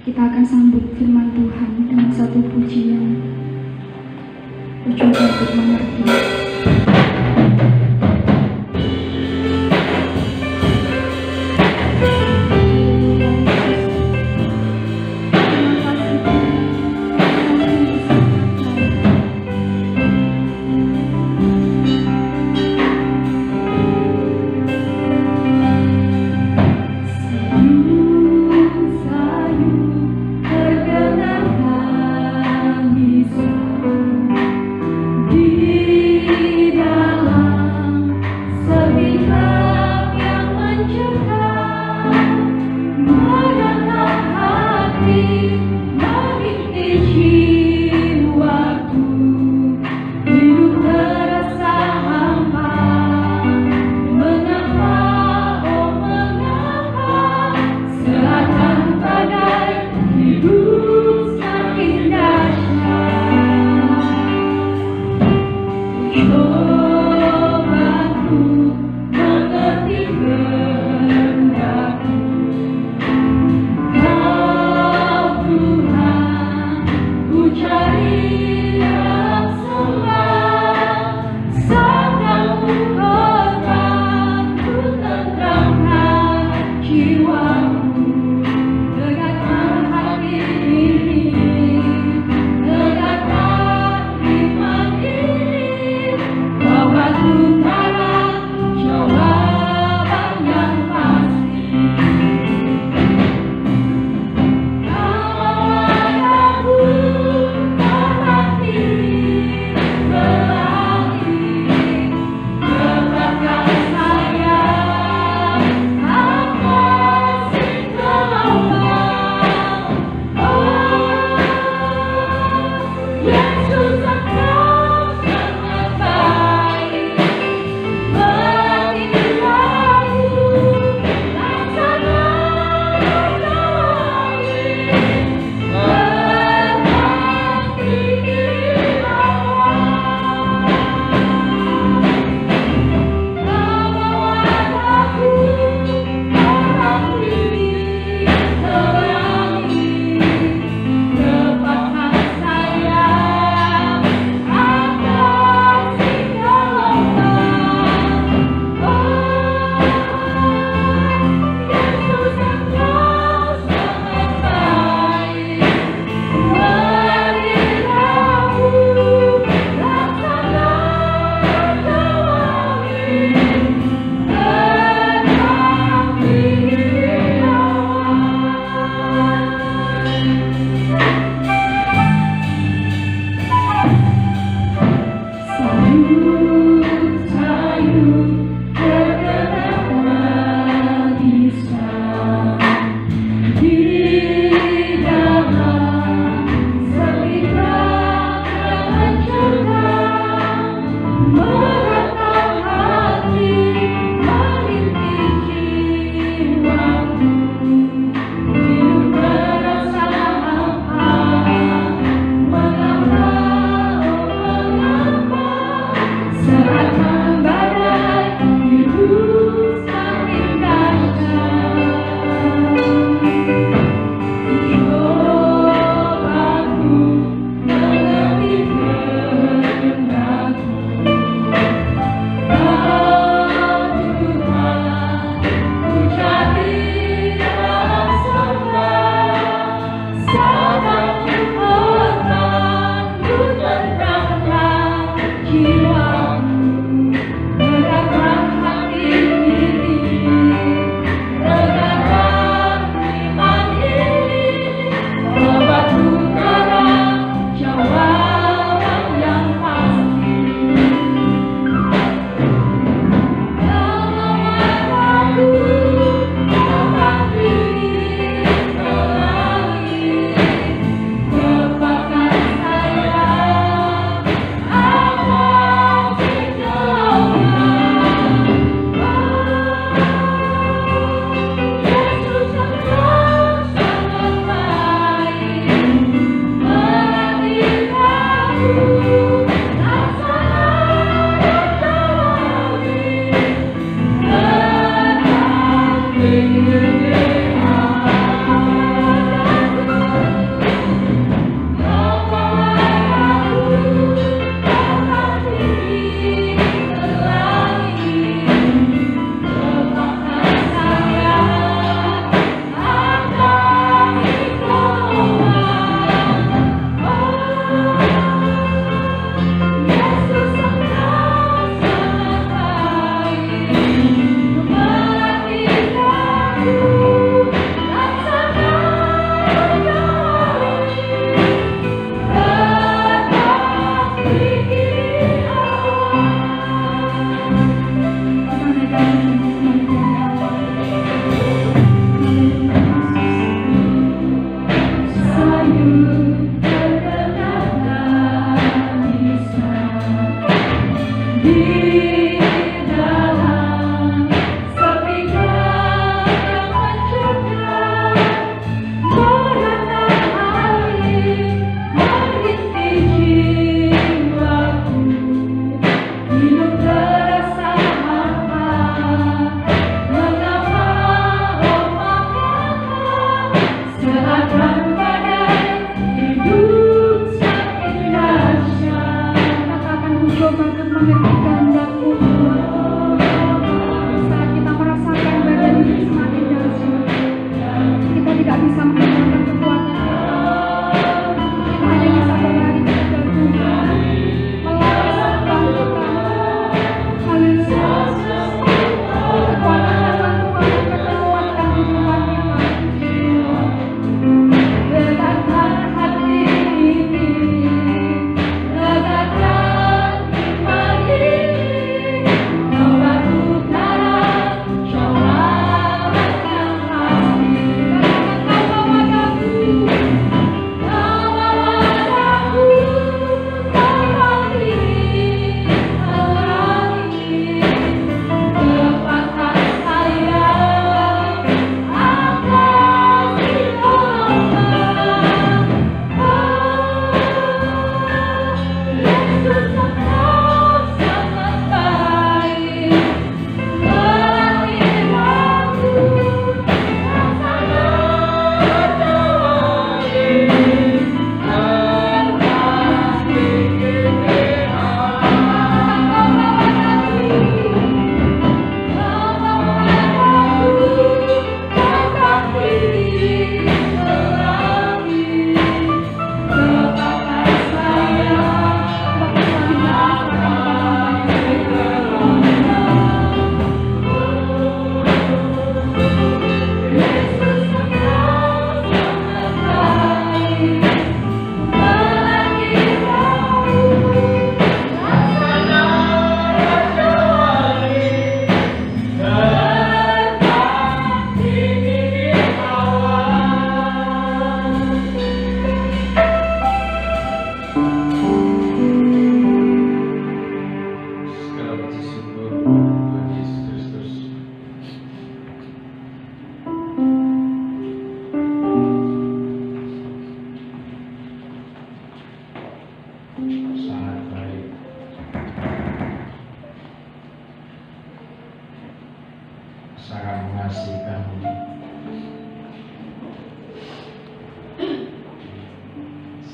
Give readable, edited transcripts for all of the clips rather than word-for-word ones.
kita akan sambut firman Tuhan dengan satu pujian. Bercoba untuk mengerti. Di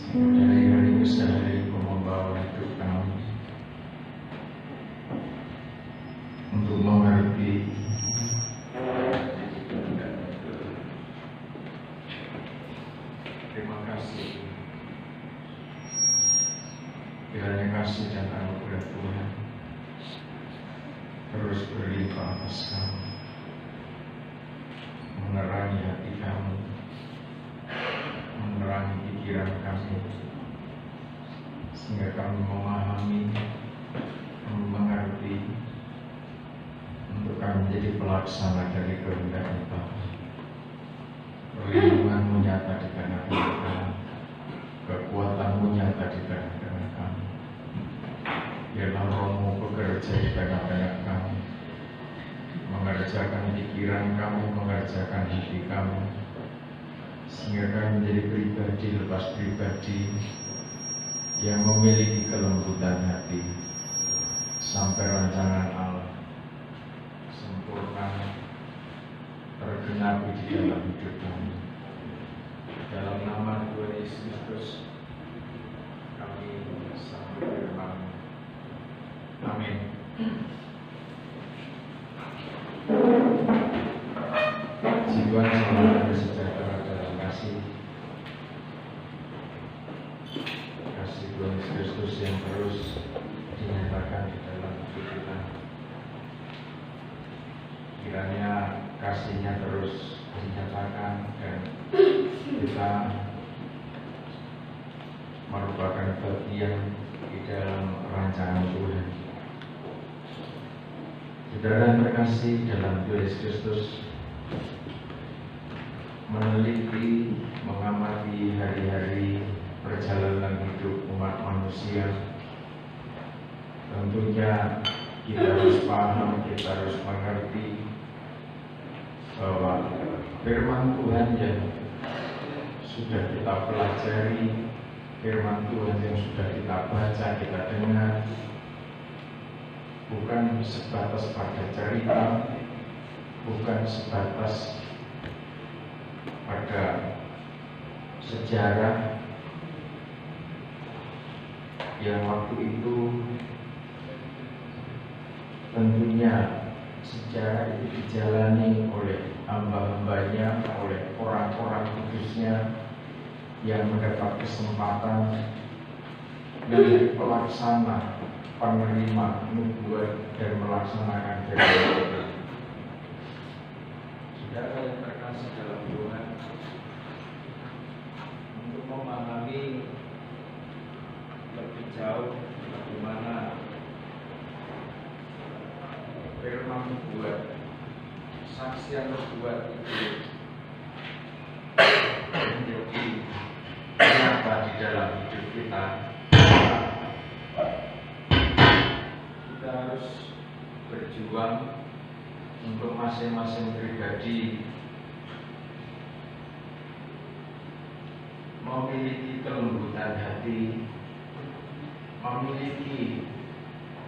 dari hari ke hari membawa hidup kami untuk mengerti terima kasih kiranya kasih dan anugerah Tuhan terus berlimpah atas kami, menerangi hati kami, menerangi pikiran kami, sehingga kami memahami, mengerti, untuk kami menjadi pelaksana dari kehendak-Mu Bapa. Perlindungan-Mu nyata di tengah-tengah kami, kekuatan-Mu nyata di tengah-tengah kami. Biarlah Roh-Mu bekerja di tengah-tengah kami, mengerjakan pikiran kami, mengerjakan hati kami, sehingga kami menjadi pribadi lepas pribadi yang memiliki kelembutan hati sampai rancangan Allah sempurna tergenapi di dalam hidup kami. Dalam nama Tuhan Yesus Kristus kami sambut firman. Amin. Jiwa selalu bersejahtera dalam kasih Tuhan Yesus Kristus yang terus dinyatakan di dalam hidup kita. Kiranya kasih-Nya terus dinyatakan dan kita merupakan bagian di dalam rancangan Tuhan. Saudara yang terkasih dalam Tuhan Yesus Kristus, meneliti, mengamati hari-hari perjalanan hidup umat manusia, tentunya kita harus paham, kita harus mengerti bahwa firman Tuhan yang sudah kita pelajari, firman Tuhan yang sudah kita baca, kita dengar, bukan sebatas pada cerita, bukan sebatas pada sejarah yang waktu itu tentunya sejarah itu dijalani oleh hamba-hambanya, oleh orang-orang kudusnya yang mendapat kesempatan menjadi pelaksana, penerima nubuat dan melaksanakan firman Tuhan. Saudara yang terkasih dalam Tuhan, untuk memahami lebih jauh bagaimana firman nubuat, saksian nubuat itu menjadi nyata di dalam hidup kita, kita harus berjuang untuk masing-masing pribadi memiliki kelembutan hati, memiliki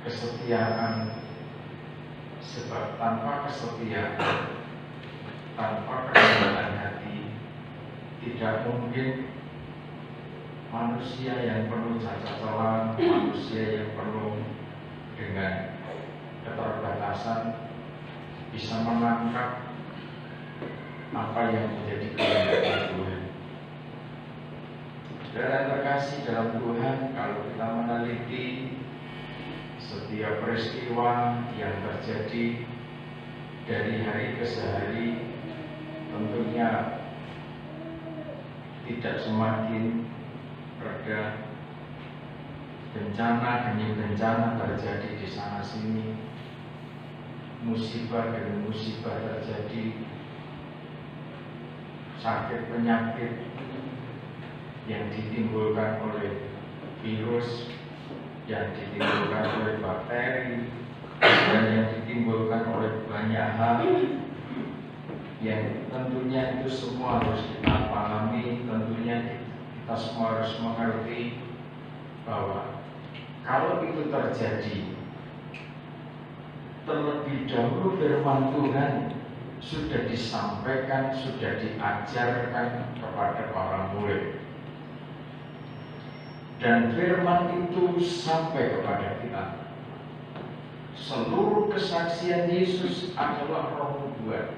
kesetiaan, sebab tanpa kesetiaan, tanpa kelembutan hati, tidak mungkin manusia yang penuh cacat celah, manusia yang penuh dengan keterbatasan bisa menangkap apa yang menjadi kehendak Tuhan. Saudara yang terkasih dalam Tuhan, kalau kita meneliti setiap peristiwa yang terjadi dari hari ke hari, tentunya tidak semakin reda. Bencana demi bencana terjadi di sana sini, musibah demi musibah terjadi, sakit penyakit yang ditimbulkan oleh virus, yang ditimbulkan oleh bakteri, dan yang ditimbulkan oleh banyak hal yang tentunya itu semua harus kita pahami. Tentunya kita semua harus mengerti bahwa kalau itu terjadi, terlebih dahulu firman Tuhan sudah disampaikan, sudah diajarkan kepada para murid. dan firman itu sampai kepada kita. Seluruh kesaksian Yesus adalah roh nubuat.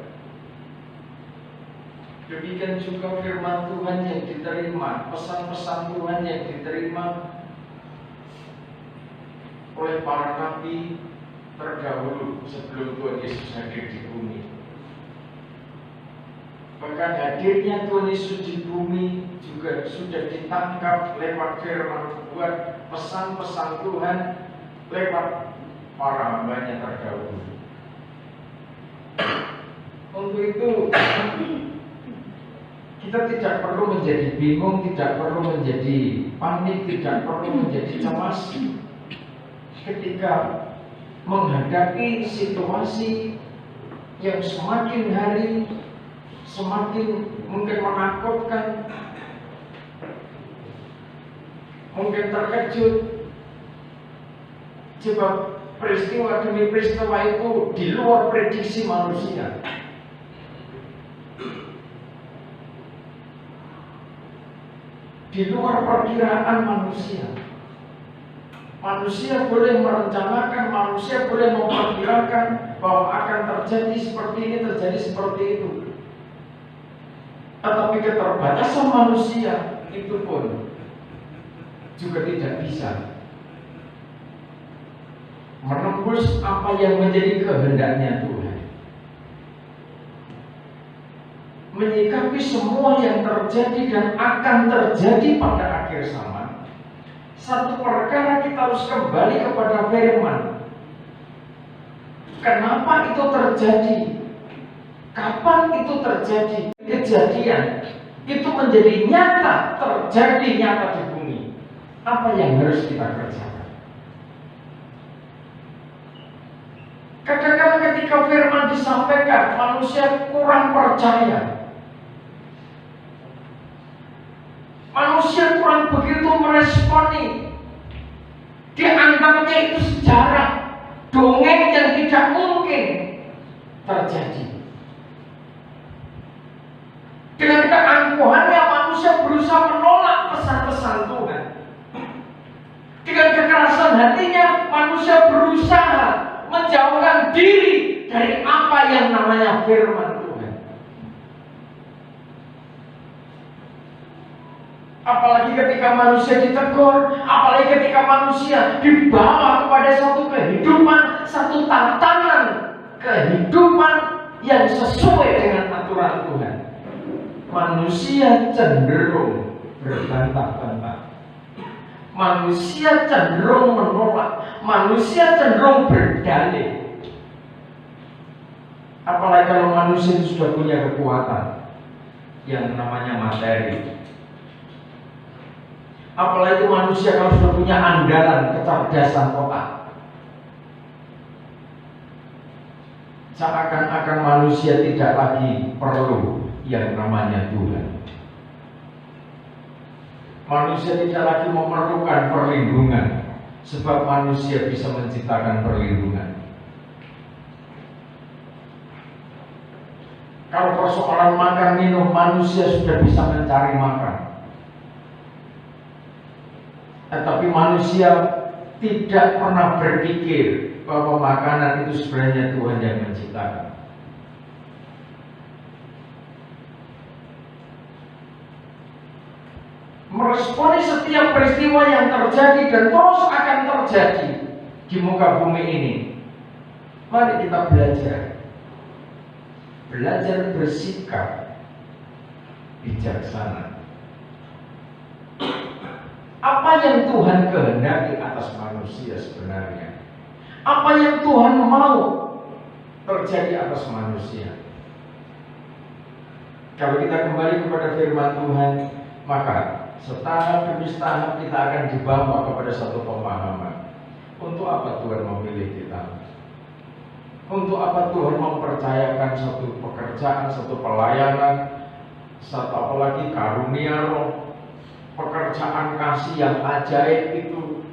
Demikian juga firman Tuhan yang diterima, pesan-pesan Tuhan yang diterima oleh para nabi terdahulu sebelum Tuhan Yesus hadir di bumi. Bahkan hadirnya Tuhan Yesus di bumi juga sudah ditangkap lewat firman nubuat, pesan-pesan Tuhan lewat para hambanya terdahulu. Untuk itu kita tidak perlu menjadi bingung, tidak perlu menjadi panik, tidak perlu menjadi cemas ketika menghadapi situasi yang semakin hari semakin mungkin menakutkan, mungkin terkejut, sebab peristiwa demi peristiwa itu di luar prediksi manusia. Di luar perkiraan manusia. Manusia boleh merencanakan, manusia boleh memperkirakan bahwa akan terjadi seperti ini, terjadi seperti itu. Tetapi keterbatasan manusia itu pun juga tidak bisa menembus apa yang menjadi kehendaknya Tuhan. Menyikapi semua yang terjadi dan akan terjadi pada akhir zaman, satu perkara kita harus kembali kepada firman. Kenapa itu terjadi? Kapan itu terjadi? Kejadian itu menjadi nyata, terjadi nyata di bumi. Apa yang harus kita kerjakan? Kadang-kadang ketika firman disampaikan, manusia kurang percaya. Manusia kurang begitu meresponi. Dianggapnya itu sejarah, dongeng yang tidak mungkin terjadi. Dengan keangkuhannya manusia berusaha menolak pesan-pesan Tuhan. Dengan kekerasan hatinya manusia berusaha menjauhkan diri dari apa yang namanya firman Tuhan. Apalagi ketika manusia ditegur, apalagi ketika manusia dibawa kepada satu kehidupan, satu tatanan kehidupan yang sesuai dengan aturan Tuhan. Manusia cenderung berbantah-bantah. Manusia cenderung menolak. Manusia cenderung berdalih. Apalagi kalau manusia itu sudah punya kekuatan yang namanya materi. Apalagi manusia kalau sudah punya andalan kecerdasan otak. Seakan-akan manusia tidak lagi perlu yang namanya Tuhan. Manusia tidak lagi memerlukan perlindungan, sebab manusia bisa menciptakan perlindungan. Kalau persoalan makan minum, manusia sudah bisa mencari makan. Tetapi manusia tidak pernah berpikir bahwa makanan itu sebenarnya Tuhan yang menciptakan. Meresponi setiap peristiwa yang terjadi dan terus akan terjadi di muka bumi ini. Mari kita belajar bersikap bijaksana. Apa yang Tuhan kehendaki atas manusia sebenarnya? Apa yang Tuhan mau terjadi atas manusia? Kalau kita kembali kepada firman Tuhan, maka setahap demi setahap kita akan dibawa kepada satu pemahaman. Untuk apa Tuhan memilih kita? Untuk apa Tuhan mempercayakan satu pekerjaan, satu pelayanan, satu apalagi karunia roh, pekerjaan kasih yang ajaib itu.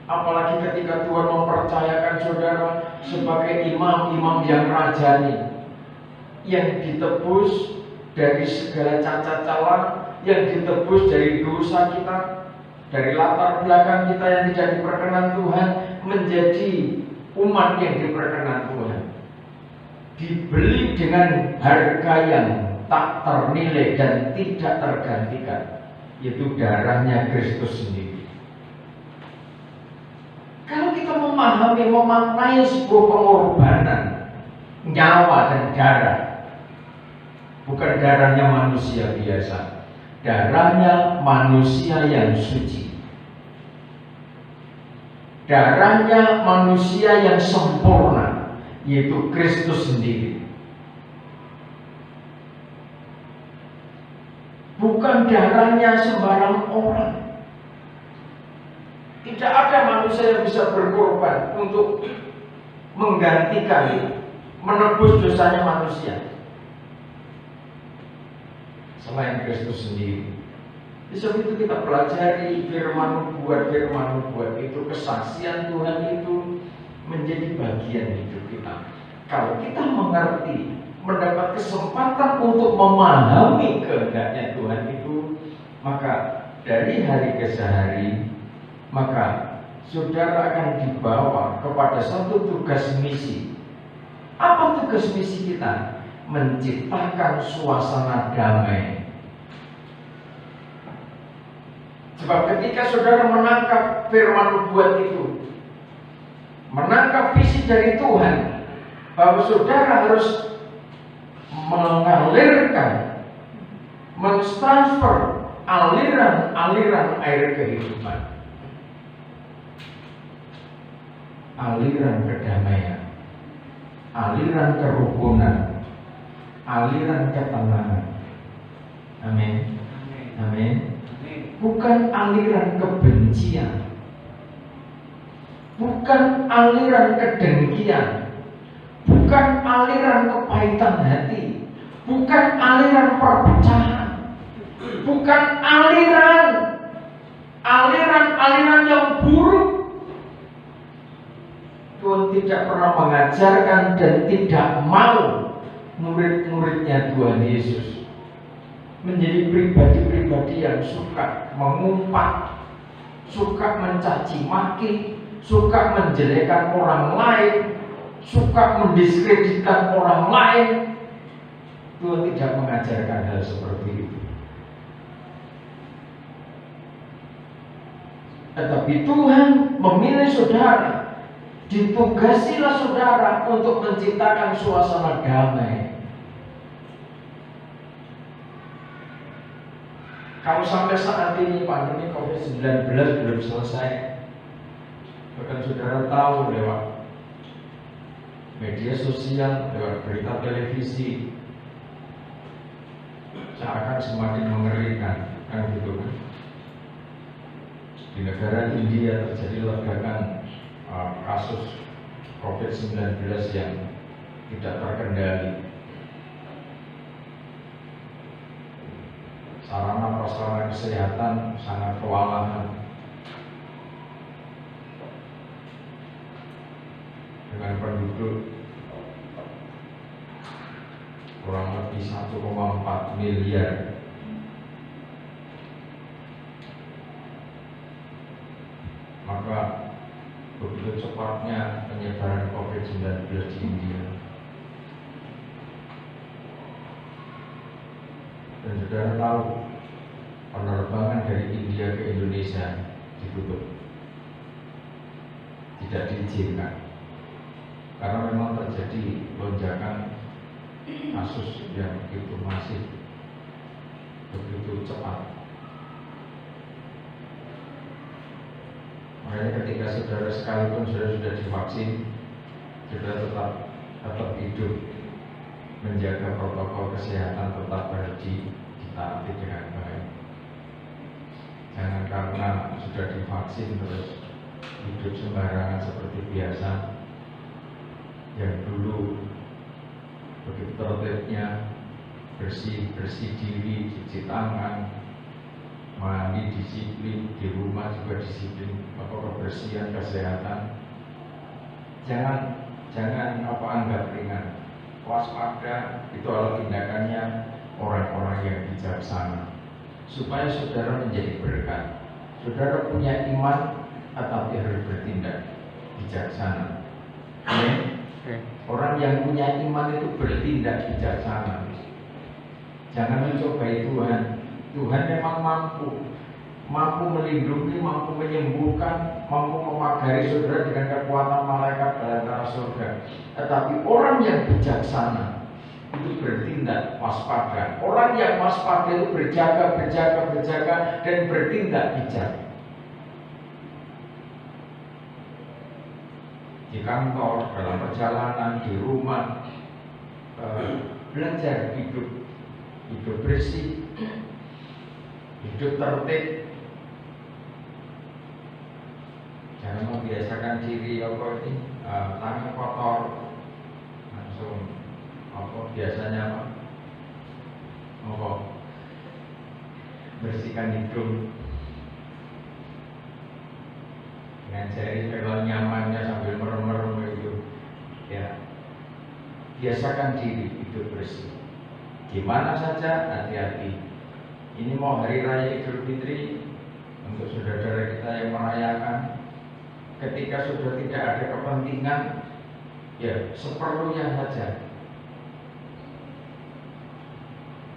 Apalagi ketika Tuhan mempercayakan saudara sebagai imam-imam yang rajani, yang ditebus dari segala cacat celah, yang ditebus dari dosa kita, dari latar belakang kita yang tidak diperkenan Tuhan menjadi umat yang diperkenan Tuhan. Dibeli dengan harga yang tak ternilai dan tidak tergantikan, yaitu darahnya Kristus sendiri. Kalau kita memahami, memaknai sebuah pengorbanan nyawa dan darah, bukan darahnya manusia biasa, darahnya manusia yang suci, darahnya manusia yang sempurna, yaitu Kristus sendiri. Bukan darahnya sembarang orang. Tidak ada manusia yang bisa berkorban untuk menggantikan, menebus dosanya manusia selain Kristus sendiri. Di sebab itu kita pelajari firman nubuat itu, kesaksian Tuhan itu menjadi bagian hidup kita. Kalau kita mengerti, mendapat kesempatan untuk memahami kehendaknya Tuhan itu, maka dari hari ke hari, maka saudara akan dibawa kepada satu tugas misi. Apa tugas misi kita? Menciptakan suasana damai. Sebab ketika saudara menangkap firman nubuat itu, menangkap visi dari Tuhan, bahwa saudara harus mengalirkan, mentransfer aliran-aliran air kehidupan, aliran kedamaian, aliran kerukunan, aliran ketenangan. Amin. Amin. Bukan aliran kebencian, bukan aliran kedengkian, bukan aliran kepahitan hati, bukan aliran perpecahan, bukan aliran yang buruk. Tuhan tidak pernah mengajarkan dan tidak mau murid-muridnya Tuhan Yesus menjadi pribadi-pribadi yang suka mengumpat, suka mencaci maki, suka menjelekkan orang lain, suka mendiskreditkan orang lain. Tuhan tidak mengajarkan hal seperti itu. Tetapi Tuhan memilih saudara, ditugasilah saudara untuk menciptakan suasana damai. Kalau sampai saat ini pandemi COVID-19 belum selesai, bahkan saudara tahu lewat media sosial, lewat berita televisi, seakan semakin mengerikan, kan gitu kan? Di negara India terjadi ledakan kasus COVID-19 yang tidak terkendali. Sarana prasarana kesehatan sangat kewalahan. Dengan penduduk kurang lebih 1,4 miliar, maka begitu cepatnya penyebaran COVID-19 di India. Dan saudara tahu, penerbangan dari India ke Indonesia ditutup, tidak diizinkan, karena memang terjadi lonjakan kasus yang begitu masif, begitu cepat. Makanya ketika saudara sekalipun saudara sudah divaksin, saudara tetap hidup, menjaga protokol kesehatan tetap harus ditaati dengan baik. Jangan karena sudah divaksin terus hidup sembarangan seperti biasa. Yang dulu begitu tertibnya bersih diri, cuci tangan, mandi disiplin, di rumah juga disiplin, kebersihan, kesehatan. Jangan anggap ringan. Waspada, itu adalah tindakannya orang-orang yang bijaksana, supaya saudara menjadi berkat, Saudara punya iman, tetapi harus bertindak bijaksana. Orang yang punya iman itu bertindak bijaksana. Jangan mencobai Tuhan. Tuhan memang mampu melindungi, mampu menyembuhkan, mampu memagari saudara dengan kekuatan malaikat dalam surga. Tetapi orang yang bijaksana itu bertindak waspada. Orang yang waspada itu berjaga dan bertindak bijak. Di kantor, dalam perjalanan, di rumah, belajar hidup bersih, hidup tertib. Jangan membiasakan diri tangan kotor langsung biasanya bersihkan hidung dengan jari, kalau nyamannya sambil merem-merem itu ya. Biasakan diri hidup bersih gimana saja, hati-hati. Ini mau hari raya Idul Fitri, untuk saudara-saudara kita yang merayakan, ketika sudah tidak ada kepentingan, ya seperlunya saja.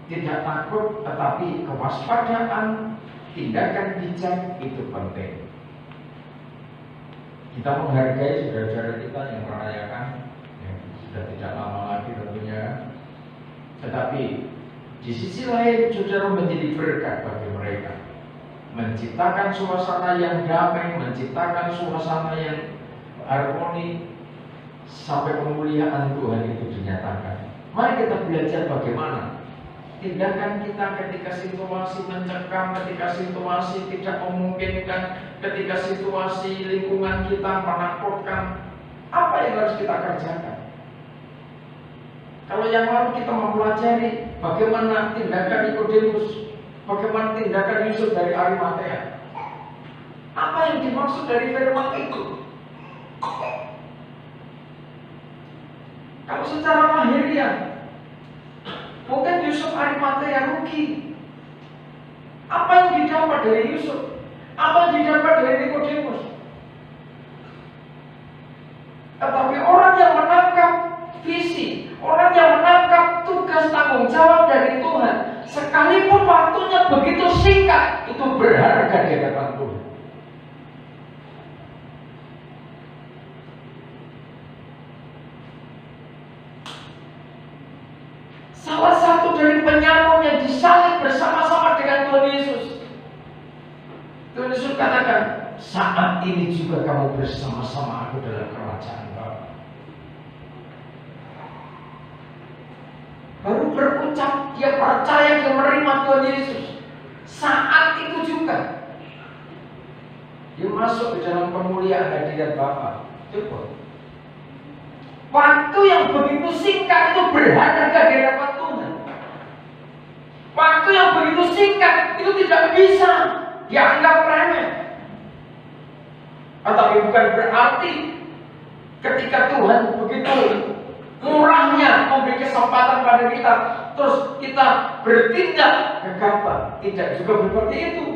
Tidak takut, tetapi kewaspadaan, tindakan bijak itu penting. Kita menghargai saudara-saudara kita yang merayakan, yang sudah tidak lama lagi tentunya. Tetapi di sisi lain saudara menjadi berkat bagi mereka, menciptakan suasana yang damai, menciptakan suasana yang harmoni sampai kemuliaan Tuhan itu dinyatakan. Mari kita belajar bagaimana tindakan kita ketika situasi mencekam, ketika situasi tidak memungkinkan, ketika situasi lingkungan kita menakutkan. Apa yang harus kita kerjakan? Kalau yang lalu kita mempelajari bagaimana tindakan Nikodemus, bagaimana tindakan Yusuf dari Arimatea. Apa yang dimaksud dari firman itu? Kalau secara lahiriah, mungkin Yusuf Arimatea rugi. Apa yang didapat dari Yusuf? Apa yang didapat dari Nikodemus? Tetapi orang yang menangkap visi, orang yang menangkap tugas tanggung jawab dari Tuhan, sekalipun waktunya begitu singkat, itu berharga di hadapan Tuhan. Salah satu dari penyamun yang disalib bersama-sama dengan Tuhan Yesus, Tuhan Yesus katakan, saat ini juga kamu bersama-sama aku dalam kerajaan Bapa. Baru berucap, dia percaya, dia menerima Tuhan Yesus. Saat itu juga dia masuk ke dalam kemuliaan hadirat Bapa. Coba. Waktu yang begitu singkat itu berharga di hadapan Tuhan. Waktu yang begitu singkat itu tidak bisa dianggap remeh. Tetapi bukan berarti ketika Tuhan begitu murahnya memberi kesempatan pada kita, terus kita bertindak gegabah. Tidak juga seperti itu.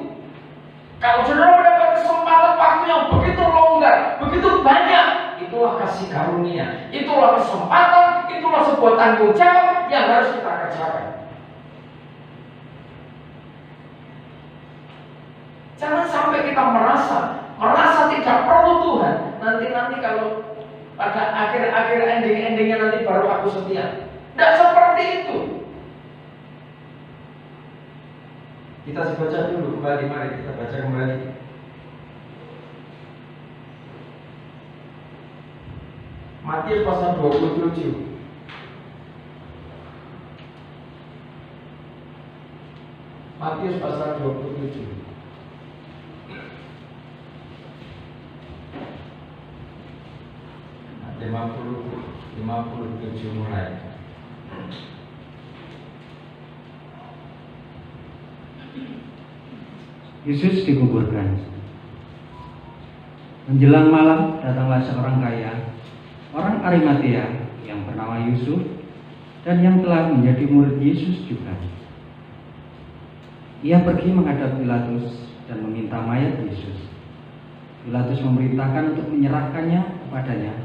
Kalau saudara mendapat kesempatan waktu yang begitu longgar, begitu banyak, itulah kasih karunia, itulah kesempatan, itulah sebuah tanggung jawab yang harus kita kerjakan. Jangan sampai kita merasa tidak perlu Tuhan. Nanti kalau pada akhir endingnya nanti baru aku setia. Tidak seperti itu. Kita baca dulu kembali, mari kita baca kembali. Matius pasal 27. Matius pasal 27. Nah, 57 mulai. Yesus dikuburkan. Menjelang malam datanglah seorang kaya, orang Arimatea yang bernama Yusuf, dan yang telah menjadi murid Yesus juga. Ia pergi menghadap Pilatus dan meminta mayat Yesus. Pilatus memerintahkan untuk menyerahkannya kepadanya,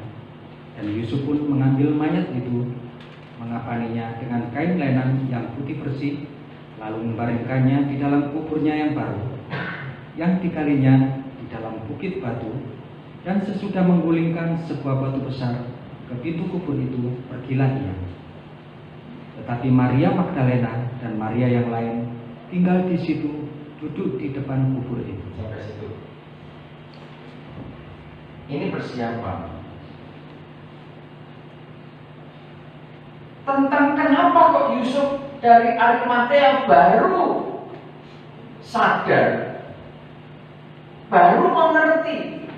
dan Yusuf pun mengambil mayat itu, mengapaninya dengan kain lenan yang putih bersih, lalu membaringkannya di dalam kuburnya yang baru, yang digalinya di dalam bukit batu, dan sesudah menggulingkan sebuah batu besar ke pintu kubur itu, pergilah ia. Tetapi Maria Magdalena dan Maria yang lain tinggal di situ, duduk di depan kubur itu. Sampai situ. Ini persiapan tentang kenapa kok Yusuf dari Arimatea baru sadar, baru mengerti,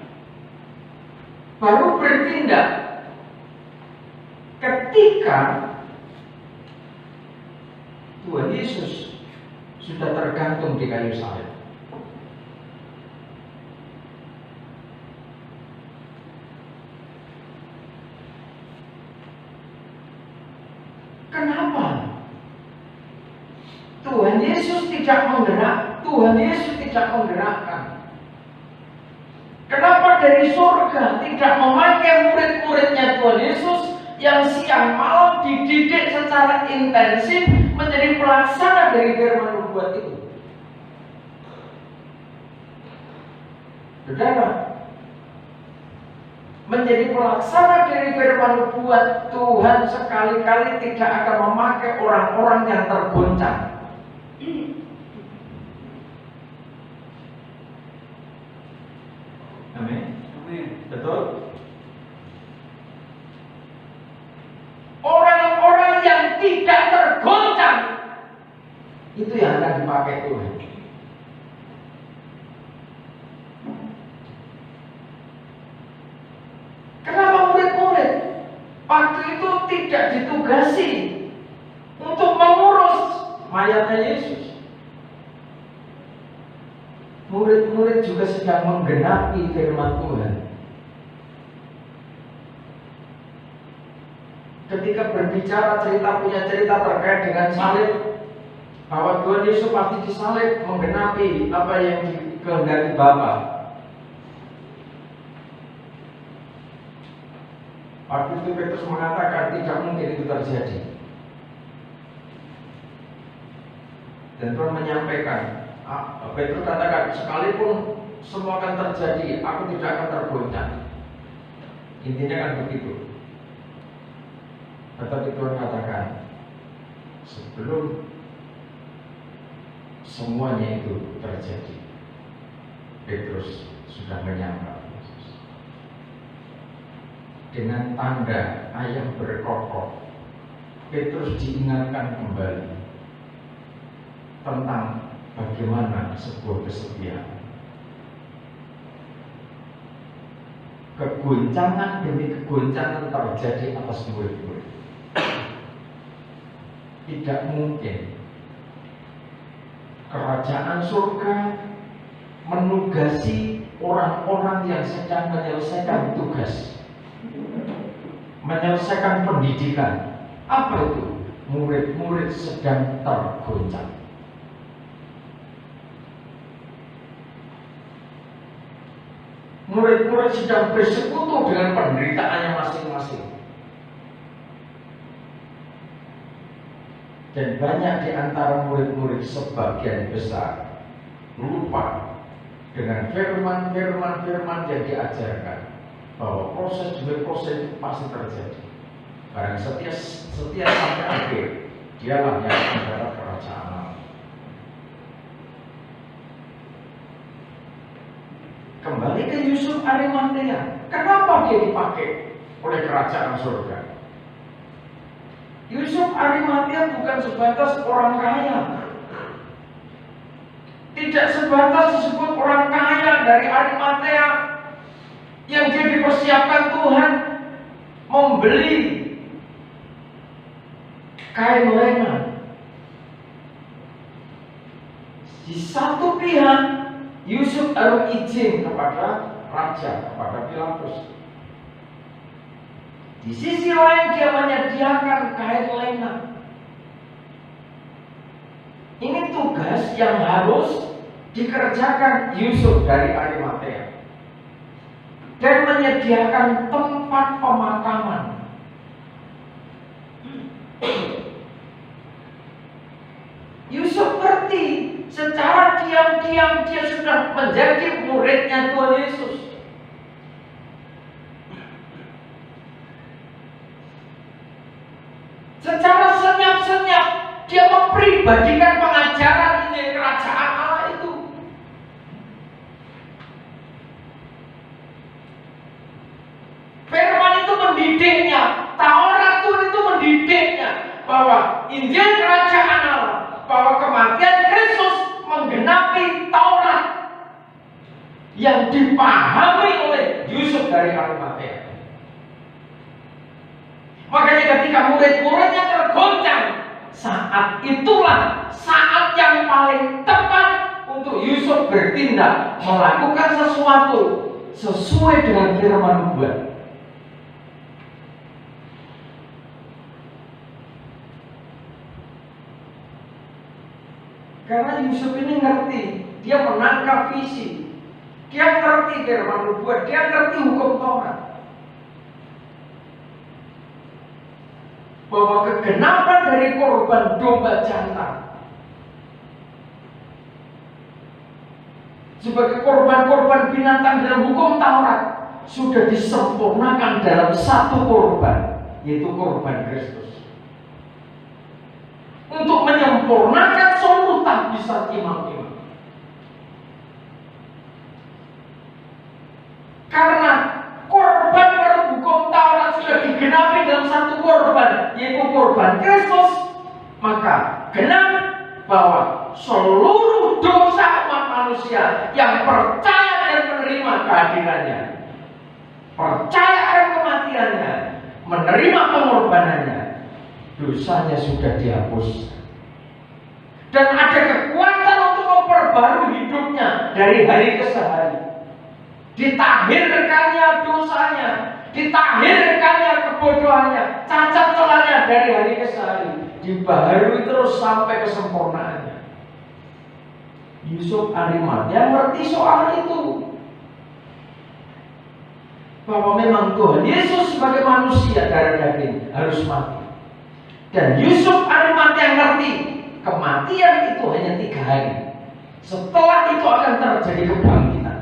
baru bertindak ketika Tuhan Yesus sudah tergantung di kayu salib. Kenapa? Tuhan Yesus tidak menggerakkan. Kenapa dari surga tidak memakai murid-muridnya Tuhan Yesus yang siang malam dididik secara intensif menjadi pelaksana dari firman nubuat itu? Saudara, menjadi pelaksana dari firman nubuat, Tuhan sekali-kali tidak akan memakai orang-orang yang tergoncang. Amin. Betul? Orang-orang yang tidak tergoncang itu yang akan dipakai Tuhan. Kenapa murid-murid waktu itu tidak ditugasi untuk mengurus mayatnya Yesus? Murid-murid juga sedang menggenapi firman Tuhan. Ketika berbicara punya cerita terkait dengan salib, bahwa Tuhan Yesus pasti disalib menggenapi apa yang dikehendaki Bapa. Waktu itu Petrus mengatakan tidak mungkin itu terjadi. Dan Tuhan menyampaikan, Petrus katakan, sekalipun semua akan terjadi, aku tidak akan tergoncang. Intinya kan begitu. Tetapi Tuhan katakan, sebelum semuanya itu terjadi, Petrus sudah menyangka. Dengan tanda ayam berkokok, Petrus diingatkan kembali tentang bagaimana sebuah kesetiaan. Kegoncangan demi kegoncangan terjadi atas murid-murid. Tidak mungkin kerajaan surga menugasi orang-orang yang sedang menyelesaikan tugas, menyelesaikan pendidikan. Apa itu? Murid-murid sedang tergoncang. Murid-murid sedang bersekutu dengan penderitaannya masing-masing. Dan banyak di antara murid-murid sebagian besar lupa dengan firman-firman yang diajarkan, bahwa proses demi proses itu pasti terjadi. Barang setia sampai akhir, dialah yang akan mendapat kerajaan Allah. Kembali ke Yusuf Arimatea. Kenapa dia dipakai oleh kerajaan surga? Yusuf Arimatea bukan sebatas orang kaya. Tidak sebatas disebut orang kaya dari Arimatea yang dia dipersiapkan Tuhan membeli kain lenan. Di satu pihak Yusuf harus izin kepada raja, kepada Pilatus. Di sisi lain dia menyediakan kain lenan. Ini tugas yang harus dikerjakan Yusuf dari Arimatea dan menyediakan tempat pemakaman. Yusuf ngerti secara diam-diam dia sudah menjadi muridnya Tuhan Yesus. Secara senyap-senyap dia mempribadikan pengajaran ini, kerajaan Allah itu. Firman itu mendidiknya, Taurat itu mendidiknya bahwa Injil kerajaan Allah, bahwa kematian Kristus menggenapi Taurat yang dipahami oleh Yusuf dari Arimatea. Makanya ketika murid-muridnya tergoncang, saat itulah saat yang paling tepat untuk Yusuf bertindak, melakukan sesuatu sesuai dengan firman Tuhan. Karena Yusuf ini ngerti, dia menangkap visi, dia ngerti firman Tuhan, dia ngerti hukum Taurat. Bahwa kegenapan dari korban domba jantan sebagai korban-korban binatang dalam hukum Taurat sudah disempurnakan dalam satu korban, yaitu korban Kristus. Untuk menyempurnakan seluruh tahbisan imam-imam. Karena korban menurut hukum Taurat sudah digenapi dalam satu korban, yaitu korban Kristus, maka genap bahwa seluruh dosa umat manusia yang percaya dan menerima kehadirannya, percaya akan kematiannya, menerima pengorbanannya, dosanya sudah dihapus. Dan ada kekuatan untuk memperbarui hidupnya dari hari ke hari. Ditahirkannya dosanya, ditahirkannya kebodohannya, cacat celahnya dari hari ke hari, dibaharui terus sampai kesempurnaannya. Yusuf Arimatea ngerti soal itu, bahwa memang Tuhan Yesus sebagai manusia darah daging harus mati. Dan Yusuf Arimatea ngerti kematian itu hanya 3 hari. Setelah itu akan terjadi kebangkitan.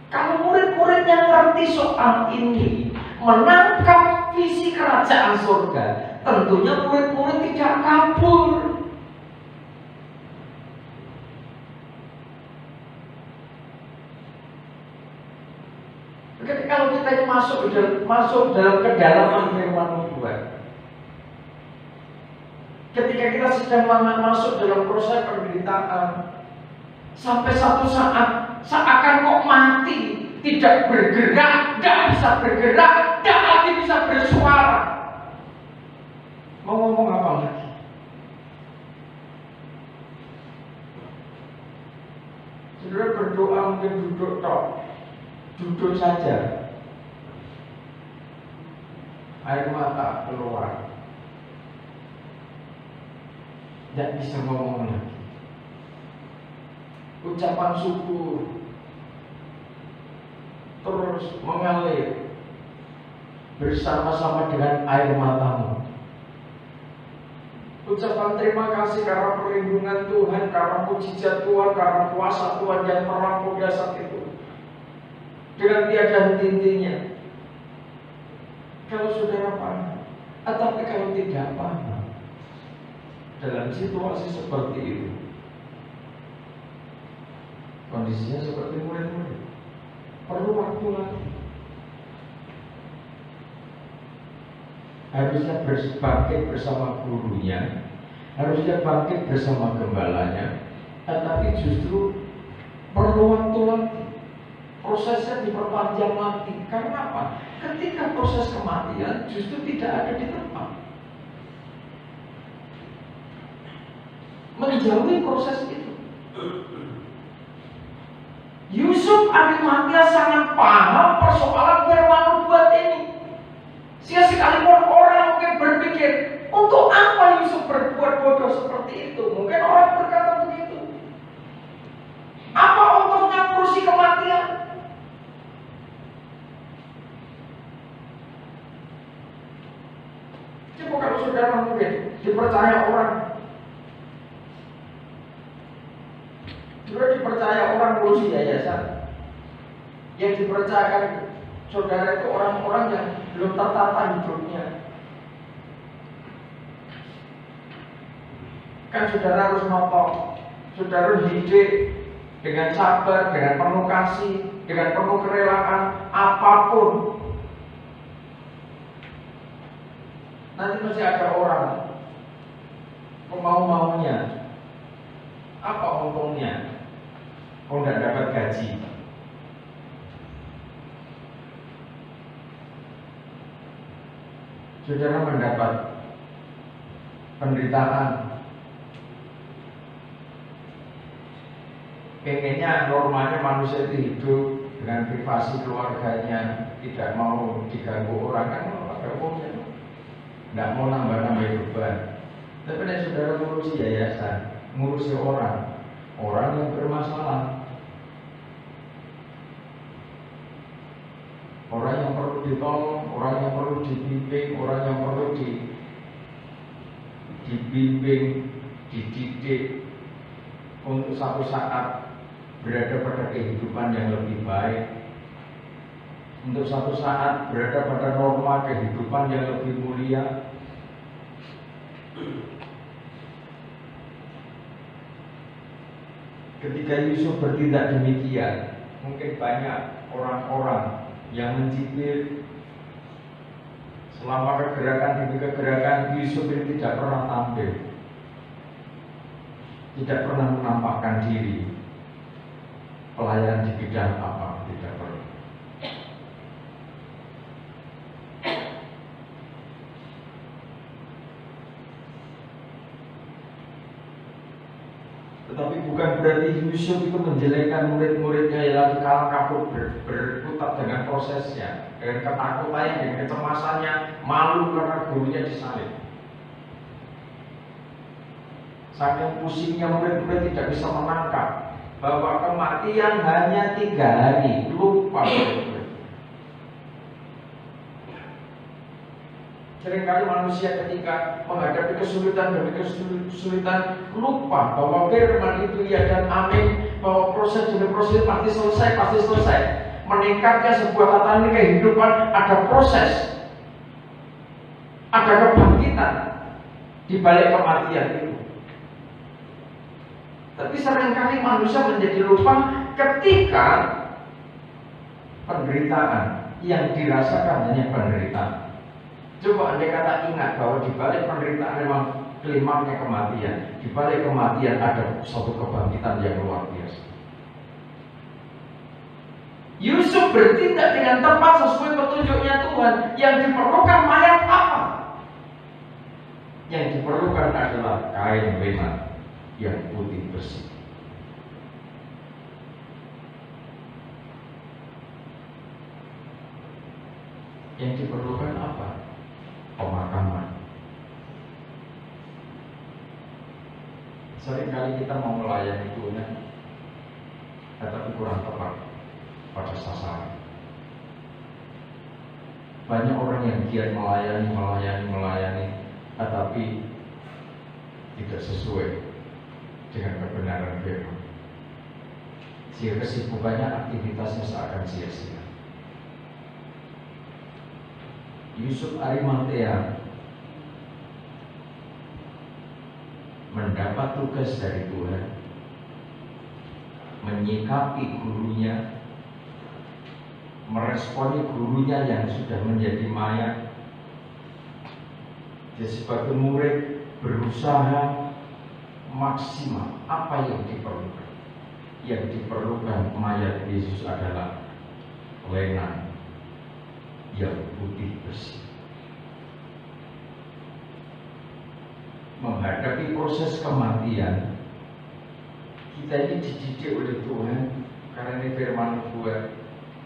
Kalau murid-muridnya ngerti soal ini, menangkap visi kerajaan surga, tentunya murid-murid tidak kabur. Jadi kalau kita ini masuk dalam kedalaman firman Tuhan, ketika kita sedang masuk dalam proses penderitaan, sampai satu saat seakan kok mati, tidak bergerak, tidak bisa bergerak, tidak lagi bisa bersuara. Mau ngomong apa lagi? Saudara berdoa mungkin duduk tok, duduk saja, air mata keluar, tidak bisa ngomong lagi. Ucapan syukur terus mengalir bersama-sama dengan air matamu. Ucapan terima kasih karena perlindungan Tuhan, karena mujizat Tuhan, karena kuasa Tuhan yang terlampau dahsyat itu, dengan tiada henti-hentinya. Kalau saudara paham, tetapi kalau tidak paham dalam situasi seperti itu, kondisinya seperti murid-murid, perlu waktu lagi. Harusnya bangkit bersama gurunya, harusnya bangkit bersama gembalanya, tetapi justru perlu waktu lagi. Prosesnya diperpanjang lagi. Karena apa? Ketika proses kematian justru tidak ada di tempat, menjauhi proses itu. Yusuf Arimatea sangat paham persoalan firman nubuat ini. Sehingga sekalipun orang mungkin berpikir, untuk apa Yusuf berbuat bodoh seperti itu? Mungkin orang berkata begitu. saudara mungkin dipercaya orang, saudara dipercaya orang ngurusi yayasan. Yang dipercayakan saudara itu orang-orang yang belum tertata hidupnya. Kan saudara harus notok, saudara didik dengan sabar, dengan penuh kasih, dengan penuh kerelaan, apapun. Nanti masih ada orang mau-maunya. Apa untungnya? Kau tidak dapat gaji. Saudara mendapat penderitaan. Pengennya normalnya manusia itu hidup dengan privasi keluarganya, tidak mau diganggu orang, kan pada umumnya tidak mau nambah-nambah beban. Tapi nek saudara ngurusi yayasan, ngurusi orang yang bermasalah, orang yang perlu ditolong, orang yang perlu dibimbing, orang yang perlu dibimbing, dididik untuk satu saat berada pada kehidupan yang lebih baik, untuk satu saat berada pada norma kehidupan yang lebih mulia. Ketika Yusuf bertindak demikian, mungkin banyak orang-orang yang mencibir. Selama kegerakan demi kegerakan, Yusuf ini tidak pernah tampil, tidak pernah menampakkan diri. Pelayan di bidang apa tidak perlu. Tetapi bukan berarti Yusuf itu menjelekkan murid-muridnya yang lagi kalah kabut berkutat dengan prosesnya, dengan ketakutannya, dengan kecemasannya, malu karena gurunya disalib. Saking pusingnya murid-murid tidak bisa menangkap bahwa kematian hanya 3 hari, lupa. Seringkali manusia ketika menghadapi kesulitan demi kesulitan lupa bahwa firman itu ya dan amin, bahwa proses demi proses pasti selesai. Meningkatnya sebuah tatanan kehidupan ada proses, ada kebangkitan di balik kematian itu. Tapi seringkali manusia menjadi lupa ketika penderitaan yang dirasakan hanya penderitaan. Coba andai kata ingat bahwa di balik penderitaan memang klimaknya kematian. Di balik kematian ada suatu kebangkitan yang luar biasa. Yusuf bertindak dengan tepat sesuai petunjuknya Tuhan. Yang diperlukan mayat apa? Yang diperlukan adalah kain lenan yang putih bersih. Yang diperlukan apa? Pemakaman. Seringkali kita mau melayani Tuhan, tetapi kurang tepat pada sasaran. Banyak orang yang giat melayani, tetapi tidak sesuai dengan kebenaran firman. Sehingga kesibukannya, aktivitasnya seakan sia-sia. Yusuf Arimatea mendapat tugas dari Tuhan, menyikapi gurunya, meresponi gurunya yang sudah menjadi mayat. Dia sebagai murid berusaha maksimal. Apa yang diperlukan? Yang diperlukan mayat Yesus adalah lenan yang putih bersih. Menghadapi proses kematian, kita ini dididik oleh Tuhan karena ini firman Tuhan.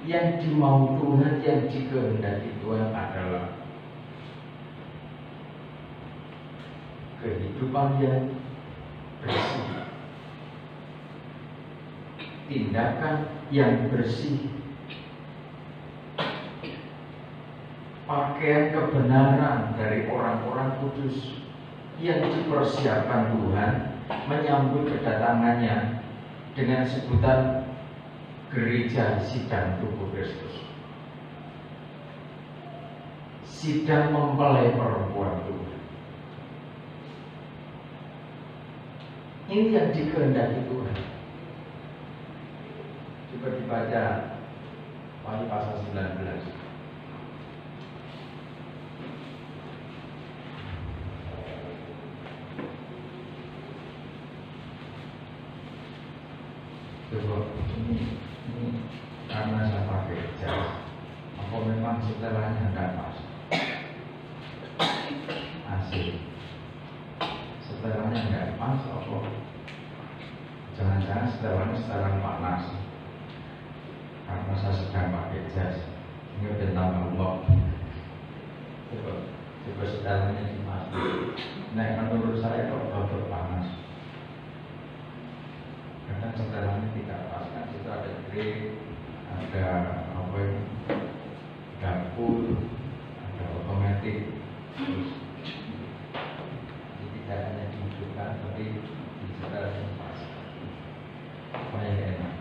Yang dimau Tuhan, yang dikehendaki Tuhan adalah kehidupan yang bersih, tindakan yang bersih, pakaian kebenaran dari orang-orang kudus yang dipersiapkan Tuhan menyambut kedatangannya dengan sebutan gereja sidang tubuh Kristus. Sidang mempelai perempuan Tuhan. Ini yang dikehendaki Tuhan. Coba dibaca Wahyu pasal 19. Coba ini karena saya pakai jas, apa memang setelahnya tidak pas? Asik. Setelahnya tidak pas, apa? Jangan-jangan setelahnya setelan panas. Karena saya sedang pakai jas, ini udah tambah lock. Coba setelahnya dimasuk. Nah, menurut saya kok panas. Karena setelannya tidak pas, kan itu ada grade, ada apa ini, dapur, ada otomatis, terus tidak hanya dihidupkan tapi di setelannya pas, supaya enak.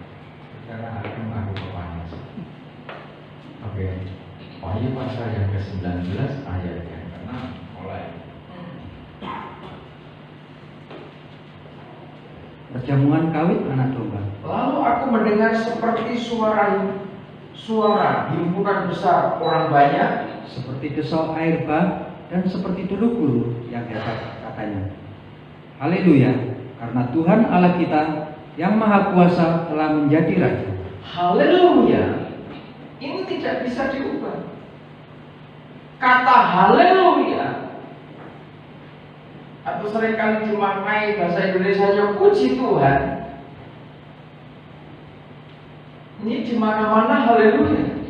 Karena aku panas. Oke, Wahyu pasal yang ke-19 ayat yang ke-6 mulai. Perjamuan kawin anak domba. Lalu aku mendengar seperti suara himpunan besar orang banyak, Seperti desau air bah dan seperti deru yang hebat, katanya. Haleluya, karena Tuhan Allah kita yang Maha Kuasa telah menjadi Raja. haleluya. Ini tidak bisa diubah. Kata haleluya atau seringkali dimaknai bahasa Indonesianya puji Tuhan. Ini di mana-mana haleluya.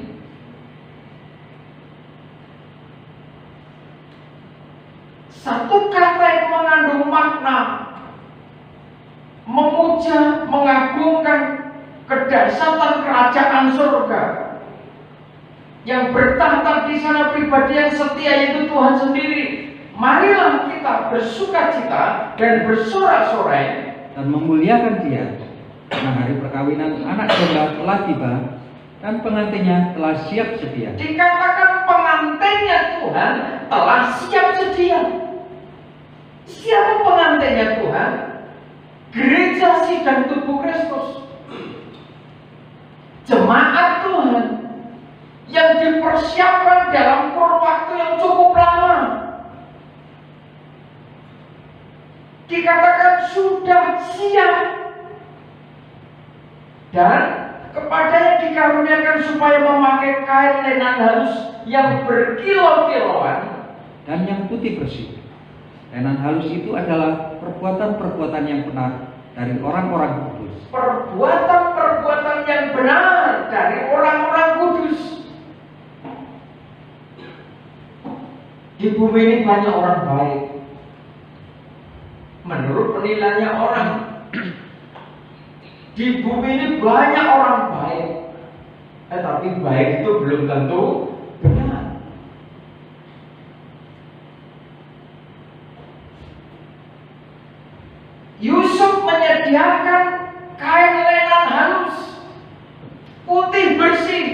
Satu kata yang mengandung makna memuja, mengagungkan kedahsyatan kerajaan surga yang bertahta di sana pribadi yang setia, yaitu Tuhan sendiri. Marilah kita bersukacita dan bersorak-sorai Dan memuliakan Dia, karena hari perkawinan anak domba telah tiba dan pengantinnya telah siap sedia. Dikatakan pengantinnya Tuhan telah siap sedia. Siapa pengantinnya Tuhan? Gereja sidang tubuh Kristus, jemaat Tuhan yang dipersiapkan dalam kurun waktu yang cukup lama. Dikatakan sudah siap, dan kepadanya dikaruniakan supaya memakai kain lenan halus yang berkilau-kilauan Dan yang putih bersih. Lenan halus itu adalah perbuatan-perbuatan yang benar dari orang-orang kudus. perbuatan-perbuatan yang benar dari orang-orang kudus. Di bumi ini banyak orang baik. Menurut penilaiannya orang, di bumi ini banyak orang baik. Tapi baik itu belum tentu benar. Yusuf menyediakan kain lenan halus, putih bersih.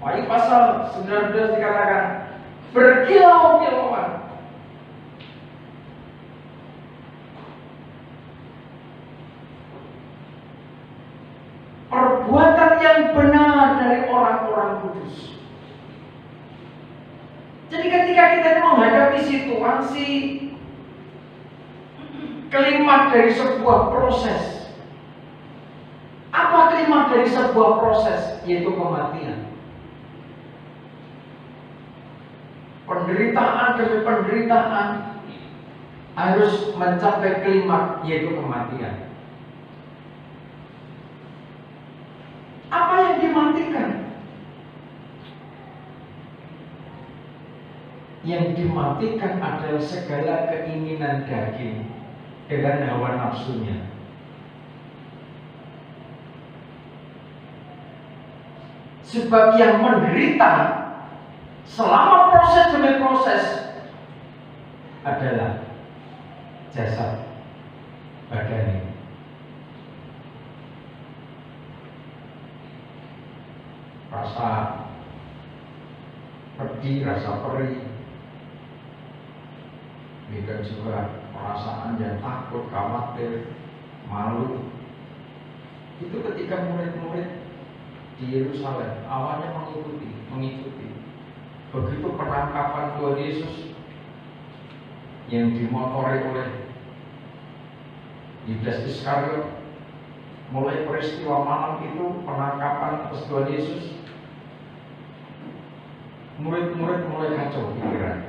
Wahyu pasal 19 dikatakan berkilau-kilauan. Perbuatan yang benar dari orang-orang kudus. Jadi ketika kita menghadapi situasi klimaks dari sebuah proses. Apa klimaks dari sebuah proses? Yaitu kematian. Penderitaan demi penderitaan harus mencapai klimaks, yaitu kematian. Apa yang dimatikan? Yang dimatikan adalah segala keinginan daging dengan hawa nafsunya. Sebab yang menderita Selama proses demi proses adalah jasad badan ini. Rasa pedih, rasa perih, dan juga perasaan yang takut, khawatir, malu. Itu ketika murid-murid di Yerusalem awalnya mengikuti. Begitu penangkapan Tuhan Yesus yang dimotori oleh Yudas Iskariot, mulai peristiwa malam itu penangkapan Tuhan Yesus, murid-murid mulai kacau pikiran.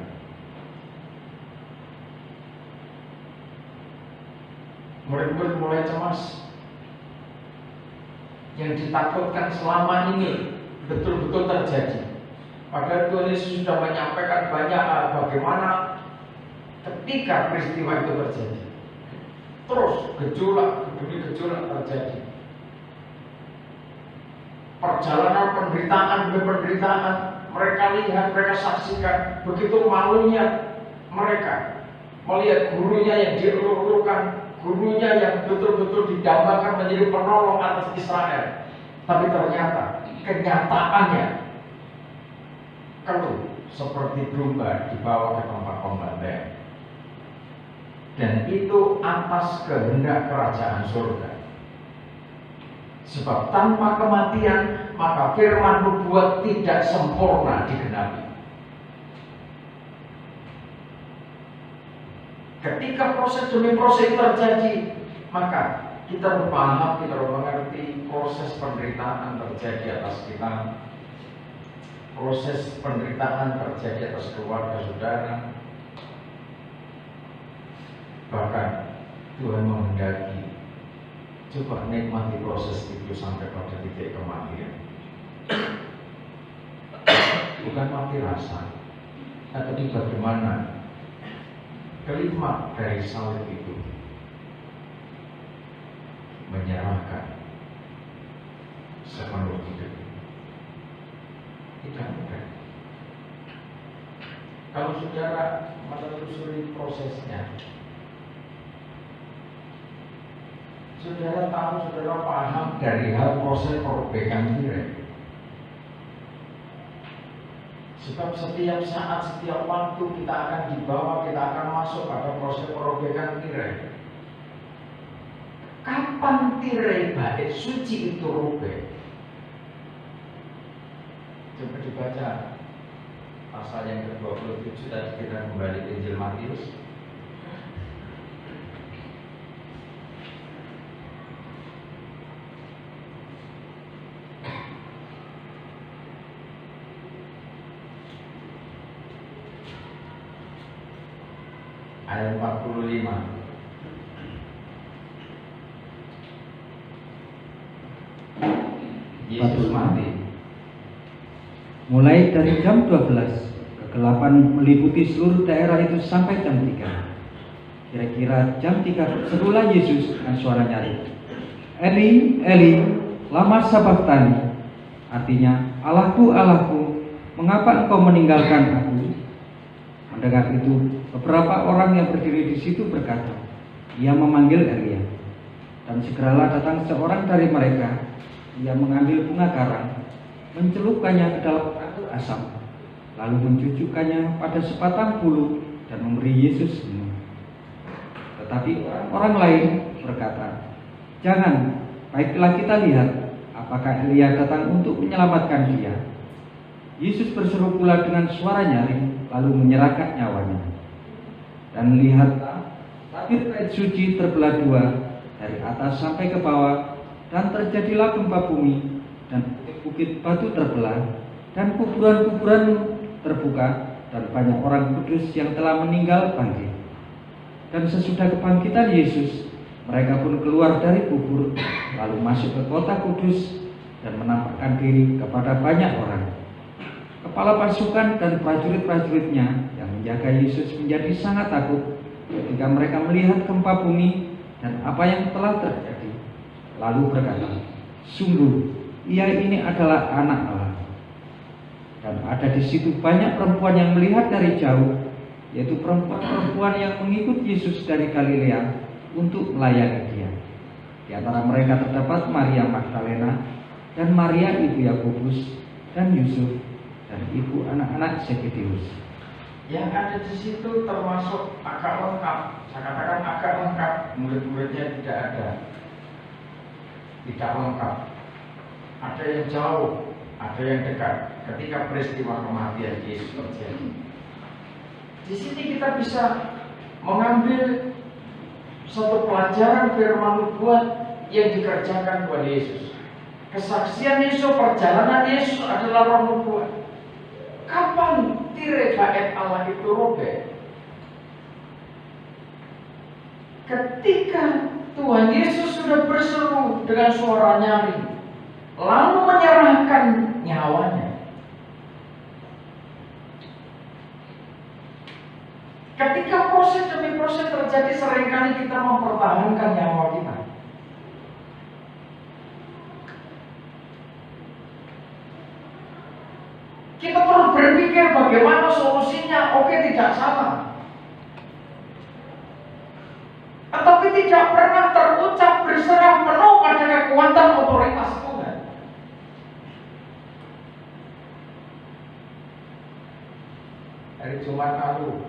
Murid-murid mulai cemas. Yang ditakutkan selama ini betul-betul terjadi. Padahal Tuhan Yesus sudah menyampaikan banyak hal bagaimana ketika peristiwa itu terjadi. Terus gejolak demi gejolak terjadi. Perjalanan penderitaan demi penderitaan mereka lihat, mereka saksikan. Begitu malunya mereka melihat gurunya yang dieluk-elukan, gurunya yang betul-betul didambakan menjadi penolong atas Israel. Tapi ternyata kenyataannya keluh seperti domba dibawa ke tempat pembantaian. Dan itu atas kehendak kerajaan surga. Sebab tanpa kematian maka firman nubuat tidak sempurna digenapi. Ketika proses demi proses terjadi, maka kita berpaham, kita mengerti proses penderitaan terjadi atas kita, proses penderitaan terjadi atas keluarga saudara. Bahkan Tuhan menghendaki coba nikmati proses itu sampai pada titik kematian. Bukan mati rasa, tapi bagaimana kelima dari salib itu menyerahkan sepenuh hidup. Tidak mudah. Kalau saudara menelusuri prosesnya, saudara tahu, saudara paham dari hal proses perobekan tirai. Sebab setiap saat, setiap waktu kita akan dibawa, kita akan masuk pada proses perobekan tirai. Kapan tirai bait suci itu robek? Coba dibaca pasal yang ke-27 tadi, kita kembali ke Injil Matius. Ayat 45. Yesus mati. Mulai dari jam 12, kegelapan meliputi seluruh daerah itu sampai jam 3. Kira-kira jam 3 serulah Yesus dengan suara nyaring, Eli, Eli, lama sabachthani. Artinya, Allahku, Allahku, mengapa engkau meninggalkan aku? Mendengar itu, beberapa orang yang berdiri di situ berkata, ia memanggil Elia. Dan segeralah datang seorang dari mereka. Ia mengambil bunga karang, mencelupkannya ke dalam kartu asam, lalu mencucukkannya pada sebatang bulu dan memberi Yesus minum. Tetapi orang lain berkata, jangan, baiklah kita lihat apakah Elia datang untuk menyelamatkan dia. Yesus berseru pula dengan suara nyaring, lalu menyerahkan nyawanya. Dan lihatlah, tabir bait suci terbelah dua dari atas sampai ke bawah, dan terjadilah gempa bumi, dan bukit batu terbelah, dan kuburan-kuburan terbuka, dan banyak orang kudus yang telah meninggal bangkit. Dan sesudah kebangkitan Yesus, mereka pun keluar dari kubur, lalu masuk ke kota kudus dan menampakkan diri kepada banyak orang. Kepala pasukan dan prajurit-prajuritnya yang menjaga Yesus menjadi sangat takut ketika mereka melihat gempa bumi dan apa yang telah terjadi. Lalu berkata, sungguh ia ini adalah anak Allah. Dan ada di situ banyak perempuan yang melihat dari jauh, yaitu perempuan-perempuan yang mengikut Yesus dari Galilea untuk melayani Dia. Di antara mereka terdapat Maria Magdalena dan Maria ibu Yakobus dan Yusuf dan ibu anak-anak Zebedeus. Yang ada di situ termasuk agak lengkap. Saya katakan agak lengkap. Murid-muridnya tidak ada, tidak lengkap. Ada yang jauh, ada yang dekat. Ketika peristiwa kematian Yesus terjadi, di sini kita bisa mengambil satu pelajaran firman nubuat yang dikerjakan Tuhan Yesus. Kesaksian Yesus, perjalanan Yesus adalah roh nubuat. Kapan tirai bait Allah itu robek? Ketika Tuhan Yesus sudah berseru dengan suara nyaring, lalu menyerahkan nyawanya. Ketika proses demi proses terjadi, seringkali kita mempertahankan nyawa kita. Kita terus berpikir bagaimana solusinya. Oke, tidak salah, tetapi tidak pernah terucap berserah penuh pada kekuatan otoritas Tuhan. Hari Jumat lalu,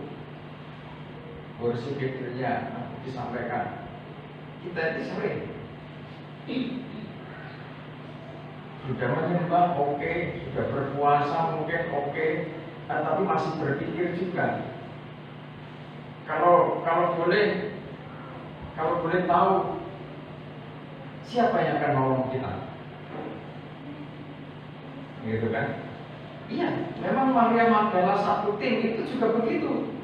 kursi pikirnya disampaikan, kita itu sering sudah menyembah, oke, sudah berpuasa mungkin oke, tapi masih berpikir juga. Kalau boleh tahu siapa yang akan nolong kita, gitu kan? Iya, memang Maria Magdalena satu tim itu juga begitu.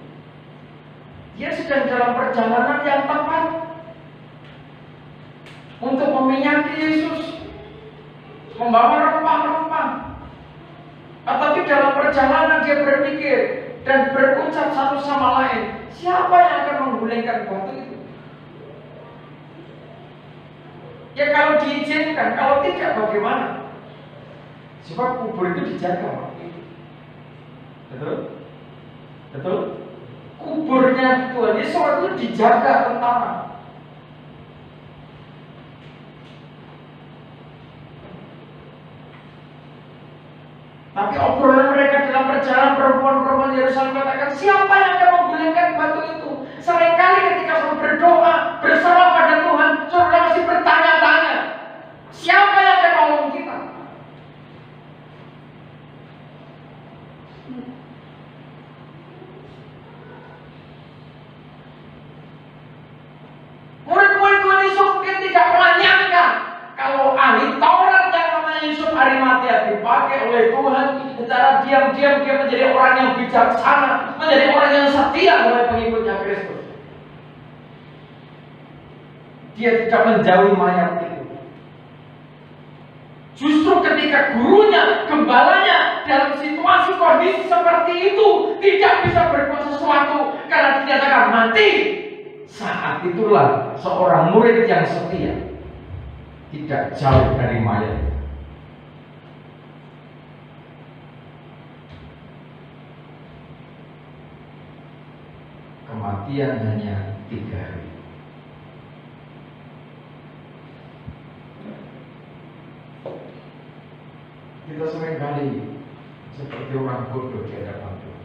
Dia sedang dalam perjalanan yang tepat untuk meminyaki Yesus, membawa rempah-rempah. Tetapi dalam perjalanan dia berpikir dan berucap satu sama lain, siapa yang akan menggulingkan batu itu? Ya kalau diizinkan, kalau tidak bagaimana? Sebab kubur itu dijaga waktu itu. Betul? Betul? Kuburnya Tuhan Yesus itu dijaga tentara. Tapi obrolan mereka dalam perjalanan, perempuan-perempuan Yerusalem katakan, siapa yang akan menggulingkan batu itu? Seringkali ketika saudara berdoa, berserah pada Tuhan, saudara masih bertanya-tanya, siapa yang akan nolong kita? Murid-murid Tuhan Yesus mungkin tidak pernah nyangka kalau ahli Taurat yang namanya Yusuf Arimatea dipakai oleh Tuhan secara diam-diam dia menjadi orang yang bijaksana, menjadi orang yang setia oleh pengikutnya Kristus. Dia tidak menjauhi mayat itu. Justru ketika gurunya, gembalanya dalam situasi kondisi seperti itu tidak bisa berbuat sesuatu karena dinyatakan mati, saat itulah seorang murid yang setia tidak jauh dari mayat. Kematian hanya 3 hari. Kita seringkali seperti orang bodoh di hadapan Tuhan.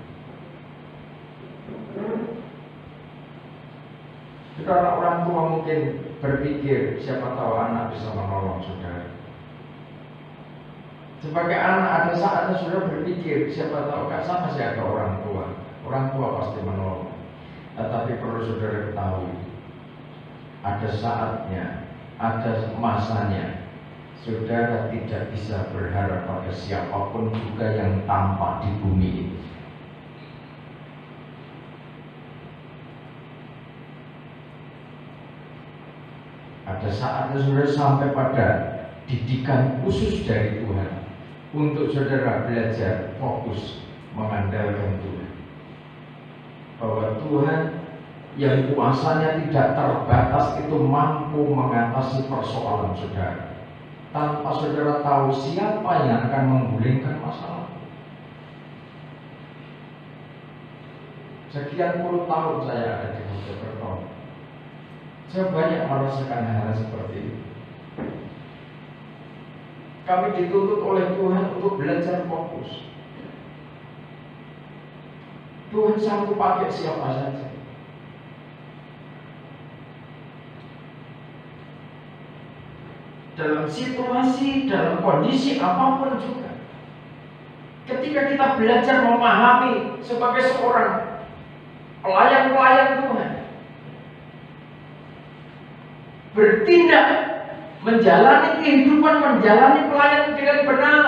Jika orang tua mungkin berpikir, siapa tahu anak bisa menolong saudara. Sebagai anak ada saatnya saudara berpikir, siapa tahu kan sama sih ada orang tua. Orang tua pasti menolong. Tetapi perlu saudara ketahui, ada saatnya, ada masanya. Saudara tidak bisa berharap pada siapapun juga yang tampak di bumi ini. Ada saatnya saudara sampai pada didikan khusus dari Tuhan untuk saudara belajar fokus mengandalkan Tuhan. Bahwa Tuhan yang kuasanya tidak terbatas itu mampu mengatasi persoalan saudara. Tanpa saudara tahu siapa yang akan menggulingkan masalah. Sekian puluh tahun saya ada di Mojokerto, saya banyak merasakan hal seperti itu. Kami dituntut oleh Tuhan untuk belajar fokus. Tuhan sanggup pakai siapa saja. Dalam situasi, dalam kondisi apapun juga. Ketika kita belajar memahami sebagai seorang pelayan-pelayan Tuhan, bertindak, menjalani kehidupan, menjalani pelayanan dengan benar,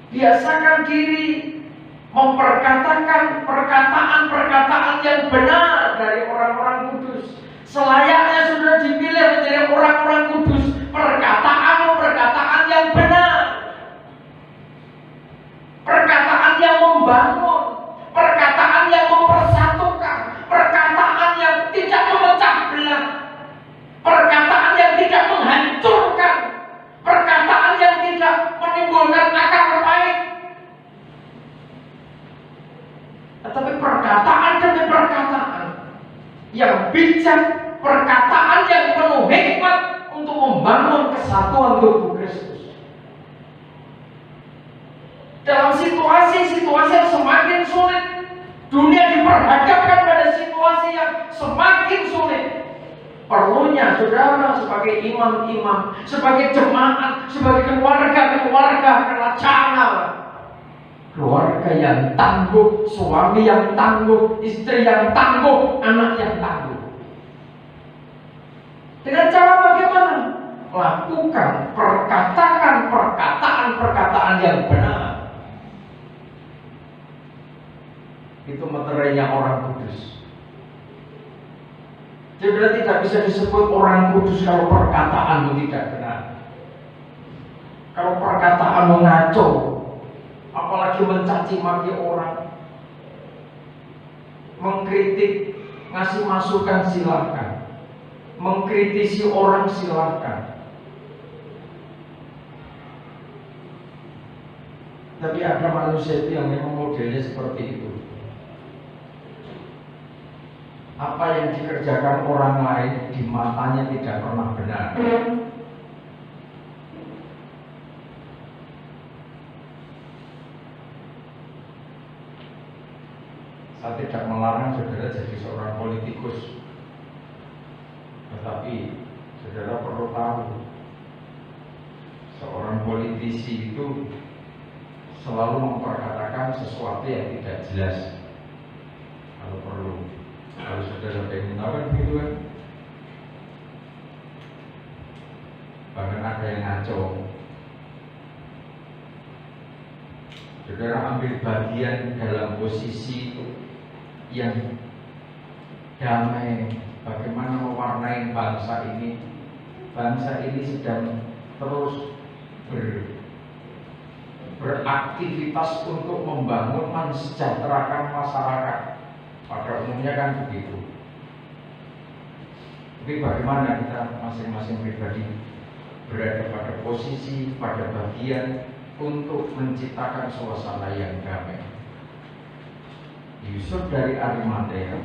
biasakan diri memperkatakan perkataan-perkataan yang benar dari orang-orang kudus. Selayaknya sudah dipilih menjadi orang-orang kudus, perkataan yang benar, perkataan yang membangun, perkataan yang mempersatukan, perkataan yang tidak memecah belah, perkataan yang tidak menghancurkan, perkataan yang tidak menimbulkan akar pahit, tetapi perkataan demi perkataan yang bijak, perkataan yang penuh hikmat untuk membangun kesatuan tubuh Kristus. Dalam situasi-situasi yang semakin sulit, dunia diperhadapkan pada situasi yang semakin sulit. Perlunya saudara sebagai imam-imam, sebagai jemaat, sebagai keluarga kerajaan, keluarga yang tangguh, suami yang tangguh, istri yang tangguh, anak yang tangguh. Dengan cara bagaimana? Lakukan, perkatakan perkataan-perkataan yang benar. Itu meterainya orang kudus. Jadi tidak bisa disebut orang kudus kalau perkataanmu tidak benar. Kalau perkataanmu ngaco, apalagi mencaci maki orang, mengkritik, ngasih masukan silakan, mengkritisi orang silakan. Tapi ada manusia itu yang memang modelnya seperti itu. Apa yang dikerjakan orang lain di matanya tidak pernah benar. Saya tidak melarang saudara jadi seorang politikus, tetapi saudara perlu tahu, seorang politisi itu selalu memperkatakan sesuatu yang tidak jelas. Kalau perlu, kalau saudara ingin tahu kan begitu kan. Bahkan ada yang ngaco. Saudara ambil bagian dalam posisi yang damai, bagaimana mewarnai bangsa ini. Bangsa ini sedang terus beraktivitas untuk membangun, mensejahterakan masyarakat. Pada umumnya kan begitu. Tapi bagaimana kita masing-masing pribadi berada pada posisi, pada bagian untuk menciptakan suasana yang damai. Yusuf dari Arimatea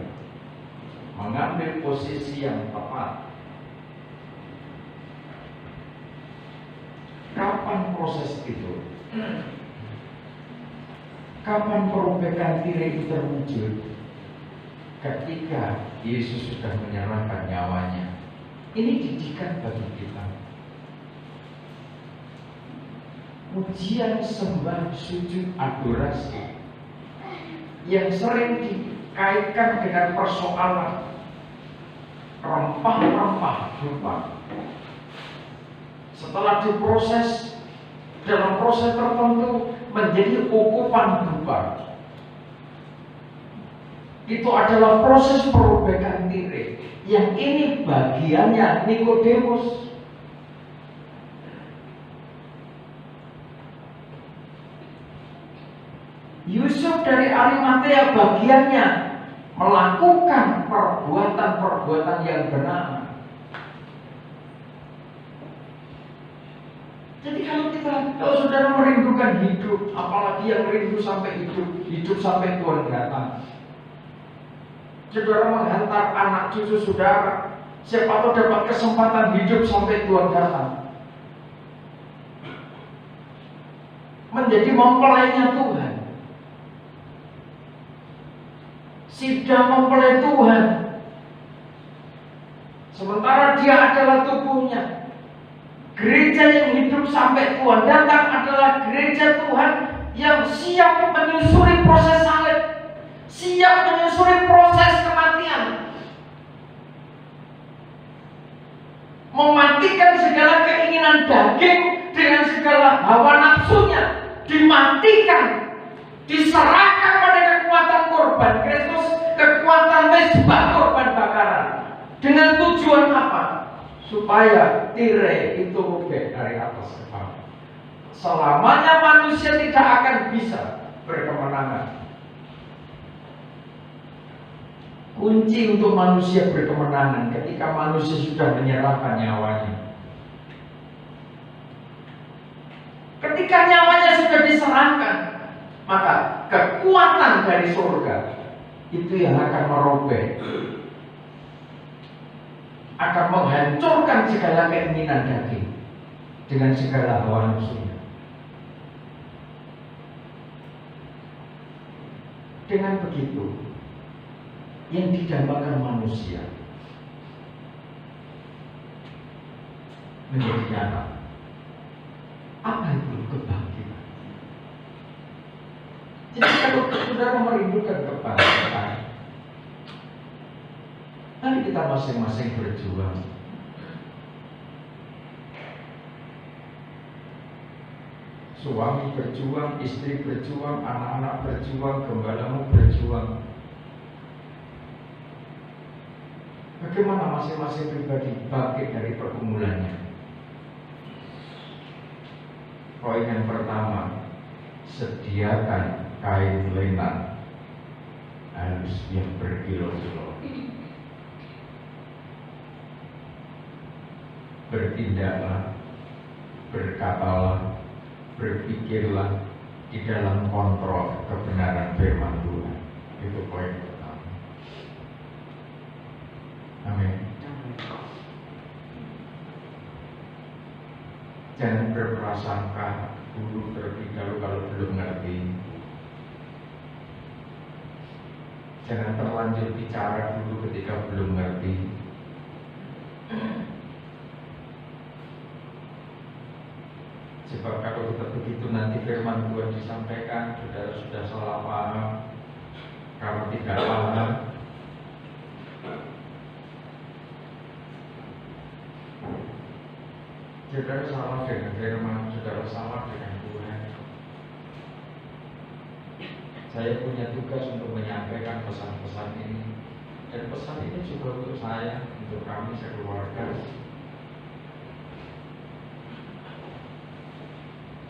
mengambil posisi yang tepat. Kapan proses itu? Kapan perubahan diri itu terwujud? Ketika Yesus sudah menyerahkan nyawanya. Ini didikan bagi kita. Pujian, sembah, sujud, adorasi yang sering dikaitkan dengan persoalan rempah-rempah dupa. Setelah diproses dalam proses tertentu menjadi ukupan dupa. Itu adalah proses perubahan diri. Yang ini bagiannya Nikodemus. Yusuf dari Arimatea bagiannya melakukan perbuatan-perbuatan yang benar. Jadi kalau saudara merindukan hidup, apalagi yang rindu sampai hidup sampai Tuhan datang. Saudara menghantar anak cucu saudara, siapa tahu dapat kesempatan hidup sampai Tuhan datang. Menjadi mempelainya Tuhan. Sidang mempelai Tuhan. Sementara dia adalah tubuhnya. Gereja yang hidup sampai Tuhan datang adalah gereja Tuhan yang siap menyusuri proses salib, siap menyusuri proses kematian, mematikan segala keinginan daging dengan segala hawa nafsunya, dimatikan, diserahkan pada kekuatan korban Kristus, kekuatan mezbah korban bakaran. Dengan tujuan apa? Supaya tirai itu robek dari atas ke bawah. Selamanya manusia tidak akan bisa berkemenangan. Kunci untuk manusia berkemenangan ketika manusia sudah menyerahkan nyawanya. Ketika nyawanya sudah diserahkan, maka kekuatan dari surga itu yang akan merobek, akan menghancurkan segala keinginan daging dengan segala hawa nafsunya. Dengan begitu, yang didambakan manusia menjadi nyata. Apa itu kebangkitan? Jadi kalau saudara merindukan kebangkitan, mari kita masing-masing berjuang. Suami berjuang, istri berjuang, anak-anak berjuang, gembalamu berjuang. Bagaimana masing-masing pribadi bangkit dari pergumulannya? Poin yang pertama, sediakan kain lenan harus yang berkilo-kilo. Bertindaklah, berkatalah, berpikirlah di dalam kontrol kebenaran firman Tuhan. Itu poin pertama. Amin. Jangan berprasangka dulu terlebih dahulu kalau belum ngerti. Jangan terlanjur bicara dulu ketika belum ngerti. Sebab kalau kita begitu nanti firman Tuhan disampaikan, saudara sudah salah paham. Kalau tidak paham, saudara salah dengan firman, saudara salah dengan Tuhan. Saya punya tugas untuk menyampaikan pesan-pesan ini, dan pesan ini juga untuk saya, untuk kami sekeluarga.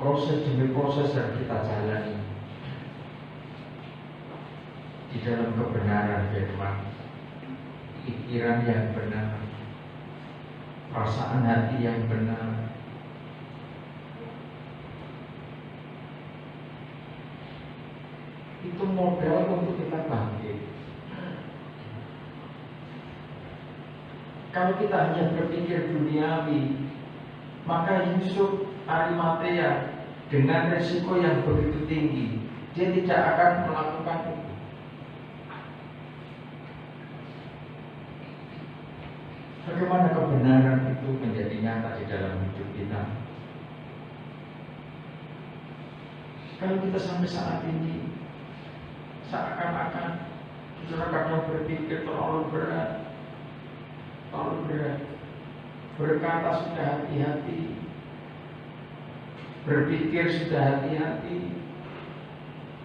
Proses demi proses yang kita jalani di dalam kebenaran firman, pikiran yang benar, perasaan hati yang benar, itu modal untuk kita bangkit. Kalau kita hanya berpikir duniawi, maka Yusuf Arimatea dengan resiko yang begitu tinggi, dia tidak akan melakukan itu. Bagaimana kebenaran itu menjadi nyata di dalam hidup kita? Kalau kita sampai saat ini seakan-akan kita kadang berpikir terlalu berat, berkata sudah hati-hati, berpikir sudah hati-hati,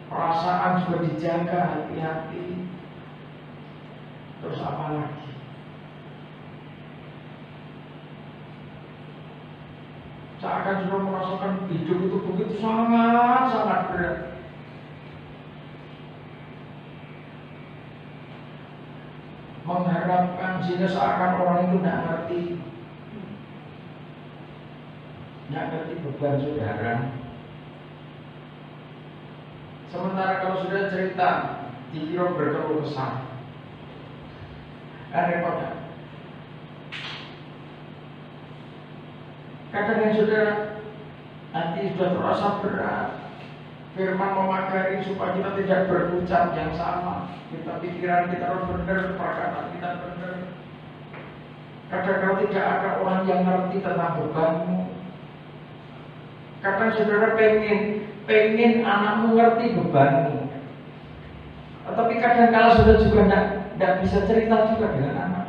perasaan sudah dijaga hati-hati, terus apa lagi? Seakan sudah merasakan hidup itu begitu sangat berat. Mengharapkan sehingga seakan orang itu tidak ngerti. nggak ngerti beban saudara. Sementara kalau sudah cerita, dikira berkeluh kesah. Repot ya? Kadang yang saudara hati sudah terasa berat, firman memagari supaya kita tidak berucap yang sama. Kita pikiran kita harus benar, perkataan kita benar. Kadang tidak ada orang yang ngerti tentang bebanmu. Kadang saudara pengen anakmu ngerti bebanmu. Tetapi kadang kalau sudah juga tidak bisa cerita juga dengan anak.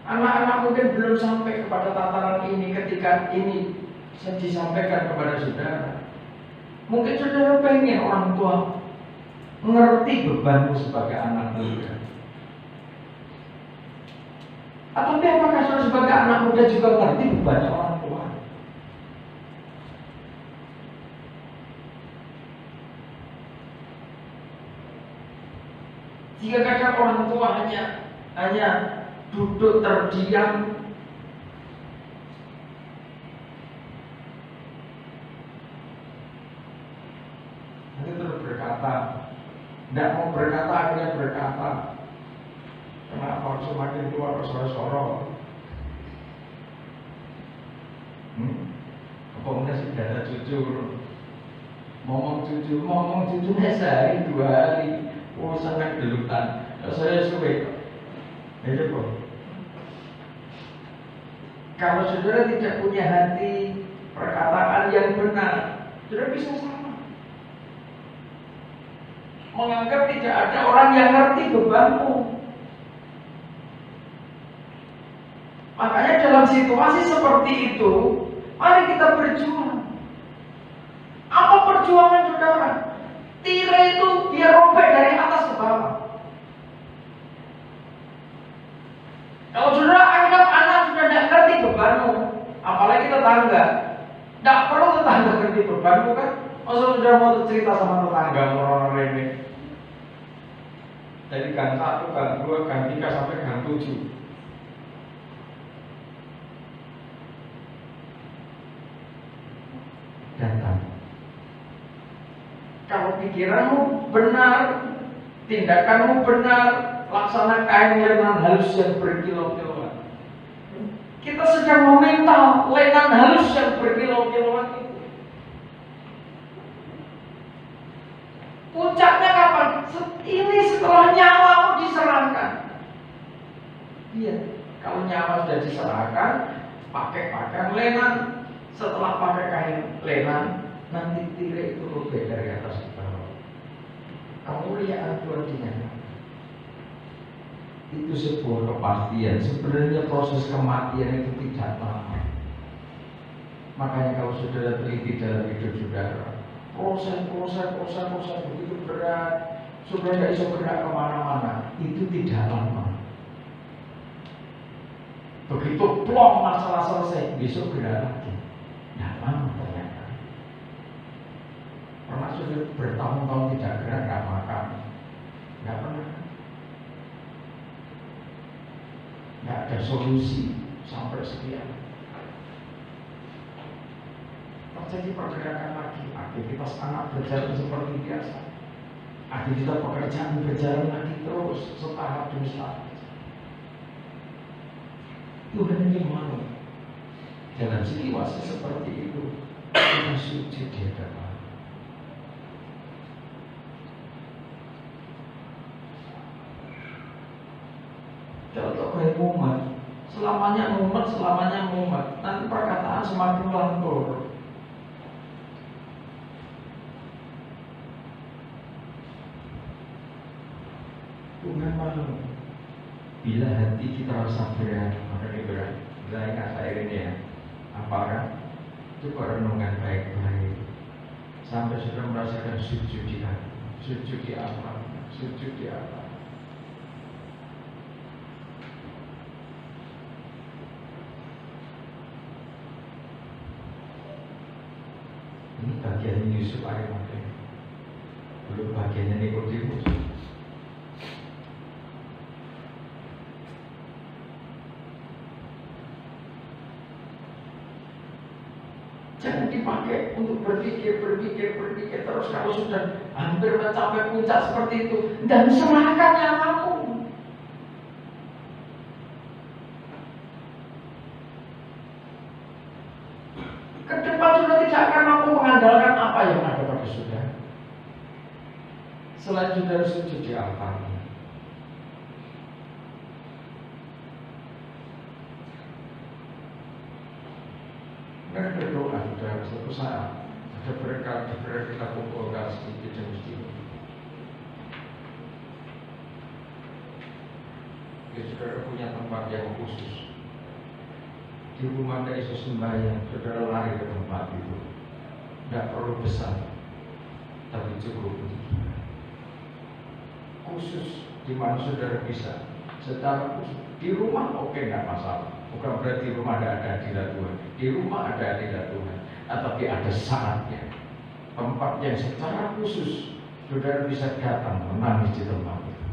Anak-anak mungkin belum sampai kepada tataran ini ketika ini disampaikan kepada saudara. Mungkin saudara pengen orang tua mengerti bebanmu sebagai anak muda. Tapi apakah saudara sebagai anak muda juga mengerti bebannya orang tua? Jika kadang orang tua hanya duduk terdiam, nanti terus berkata, tidak mau berkata, akhirnya berkata, kenapa semakin tua bersorok-sorok? Kemudian sudah ada jujur, ngomong jujurnya sehari 2 hari, sangat gelutan. Saya suwe, itu kok. Kalau saudara tidak punya hati perkataan yang benar, saudara bisa salah. Menganggap tidak ada orang yang ngerti bebanmu. Makanya dalam situasi seperti itu, mari kita berjuang. Apa perjuangan saudara? Tirai itu biar robek dari atas ke bawah. Kalau saudara anggap anak sudah tidak ngerti bebanmu, apalagi tetangga, tidak perlu tetangga ngerti bebanmu kan? Masa sudah mau cerita sama tetangga orang remeh? Dari gang 1, gang 2, gang 3 sampai gang 7. Datang. Kalau pikiranmu benar, tindakanmu benar, laksana kain lenan halus yang berkilau-kilauan. Kita sedang meminta lenan halus yang berkilau-kilauan itu. Puncaknya kapan? Ini setelah nyawamu diserahkan. Iya, kalau nyawa sudah diserahkan, pakai pakaian lenan. Setelah pakai kain lenan, nanti tirai itu robek dari atas ke bawah. Kemuliaan Tuhan dinyatakan. Itu sebuah kepastian. Sebenarnya proses kematian itu tidak lama. Makanya kalau saudara teliti dalam hidup saudara, proses begitu berat, saudara tidak bisa bergerak kemana-mana, itu tidak lama. Begitu plong masalah selesai, besok gerak lagi. Tidak lama ternyata. Pernah sudah bertahun-tahun tidak gerak, tidak makan, tidak pernah. Tidak ada solusi sampai sekian. Terjadi pergerakan lagi, aktivitas anak berjalan seperti biasa, aktivitas pekerjaan berjalan lagi terus setahap demi setahap. Tuhan ini mau dalam situasi seperti itu kita sujud di hadapan. Contoh kayak mumet, selamanya mumet, nanti perkataan semakin lantur. Tuhan malu bila hati kita rasa berat, maka ini berat. Bila ingat saya ini ya, apakah coba renungan baik-baik sampai sudah merasakan sujud di hati, sujud di apa. Ini bagian Yusuf Arimatea, belum bagiannya Nikodemus. Jangan dipakai untuk berpikir terus. Kalau sudah hampir mencapai puncak seperti itu, dan serahkan nyawamu. Ke depan sudah tidak akan mampu mengandalkan apa yang ada pada saudara. Selain saudara sujud di altar. Mereka berdoa sudah suatu saat ada berkat kita kumpulkan sedikit demi sedikit. Saudara punya tempat yang khusus. Di rumah Anda Yesus sembahyang, saudara lari ke tempat itu. Tidak perlu besar, tapi cukup khusus di mana saudara bisa secara khusus. Di rumah oke, tidak masalah. Bukan berarti rumah tidak ada hadirat Tuhan. Di rumah ada hadirat Tuhan, tapi ada saatnya. Tempat yang secara khusus saudara bisa datang menangis di tempat itu.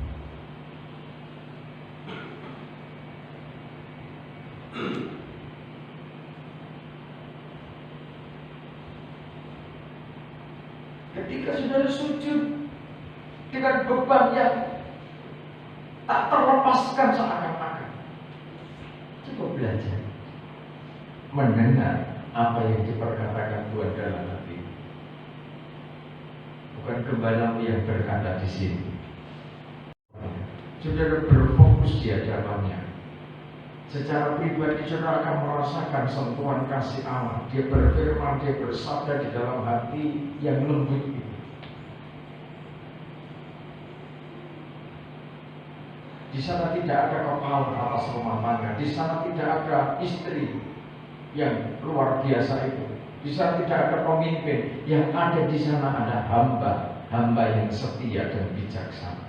Ketika saudara sujud dengan beban yang tak terlepaskan seakan-akan, coba belajar mendengar apa yang diperkatakan Tuhan dalam hati. Bukan gembalamu yang berkata di sini. Saudara berfokus di hadapannya. Secara pribadi saudara akan merasakan sentuhan kasih Allah. Dia berfirman, dia bersabda di dalam hati yang lembut itu. Di sana tidak ada kepala atas rumah tangga. Di sana tidak ada istri yang luar biasa itu. Di sana tidak ada pemimpin. Yang ada di sana ada hamba yang setia dan bijaksana.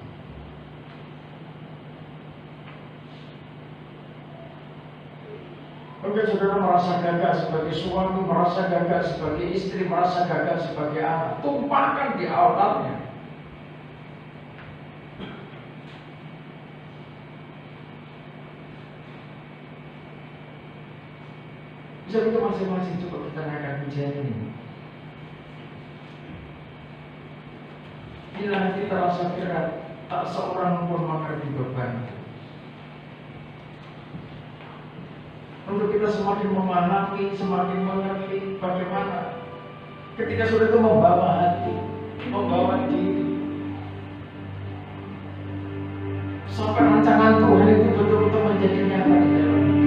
Mungkin saudara merasa gagal sebagai suami, merasa gagal sebagai istri, merasa gagal sebagai anak. Tumpahkan di altarnya. Bisa kita masing-masing coba kita naikkan pujian ini. Bila hati terasa berat, tak seorang pun mengerti beban. Untuk kita semakin memahami, semakin mengerti bagaimana ketika sudah itu membawa hati, membawa diri, sampai rancangan Tuhan itu betul-betul menjadi nyata di dalam hidup.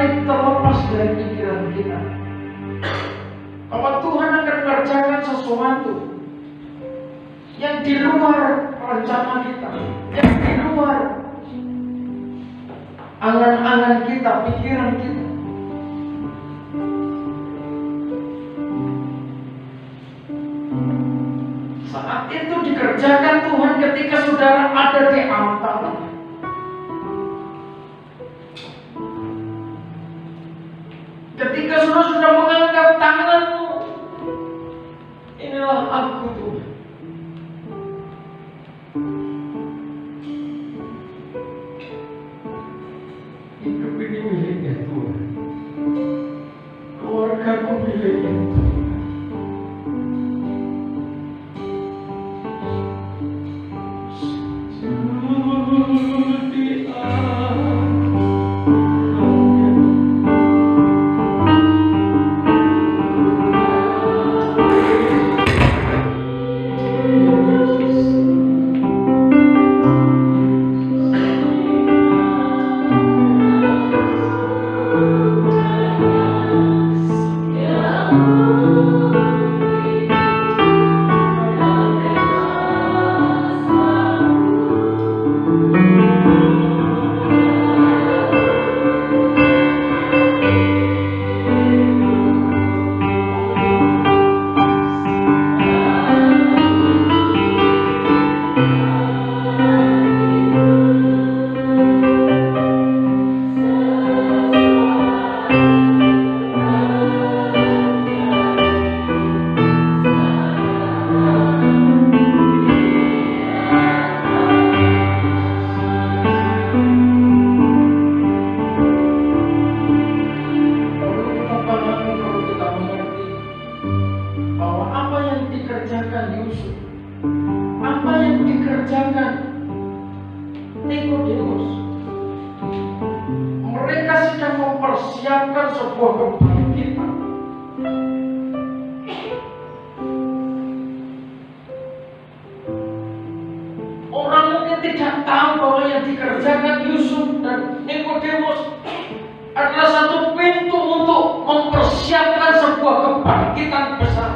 sekali terlepas dari pikiran kita, bahwa Tuhan akan mengerjakan sesuatu yang di luar rencana kita, yang di luar angan-angan kita, pikiran kita. Saat itu dikerjakan Tuhan ketika saudara ada di antara. Ketika saudara sudah mengangkat tanganmu, inilah aku Tuhan. Hidup ini miliknya Tuhan. Keluargaku miliknya Tuhan. Mempersiapkan sebuah kebangkitan. Orang mungkin tidak tahu bahwa yang dikerjakan Yusuf dan Nikodemus adalah satu pintu untuk mempersiapkan sebuah kebangkitan besar.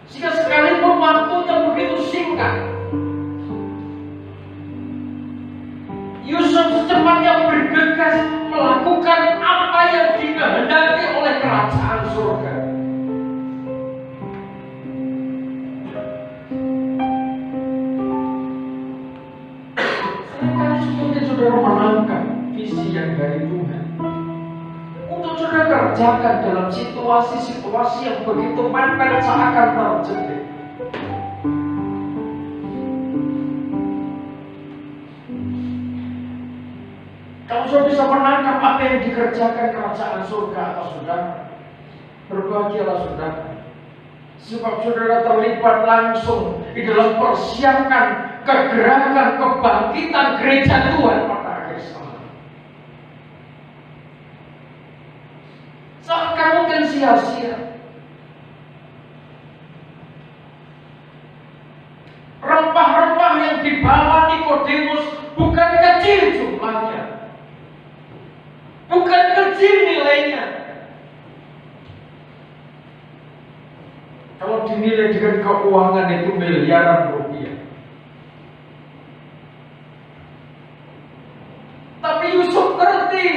Jika sekalipun waktunya begitu singkat, Yusuf secepatnya bergegas melakukan apa yang dikehendaki oleh kerajaan surga. Seringkali mungkin saudara menangkap visi yang dari Tuhan untuk saudara kerjakan dalam situasi-situasi yang begitu mepet seakan terjepit. Kalau saudara bisa menangkap apa yang dikerjakan kerajaan surga atas saudara, berbahagialah saudara. Sebab saudara terlibat langsung di dalam persiapkan kegerakan kebangkitan gereja Tuhan pada akhir zaman. Seakan mungkin sia-sia. Rempah-rempah yang dibawa Nikodemus bukan kecil jumlahnya, bukan kecil nilainya. Kalau dinilai dengan keuangan itu miliaran rupiah. Tapi Yusuf ngerti,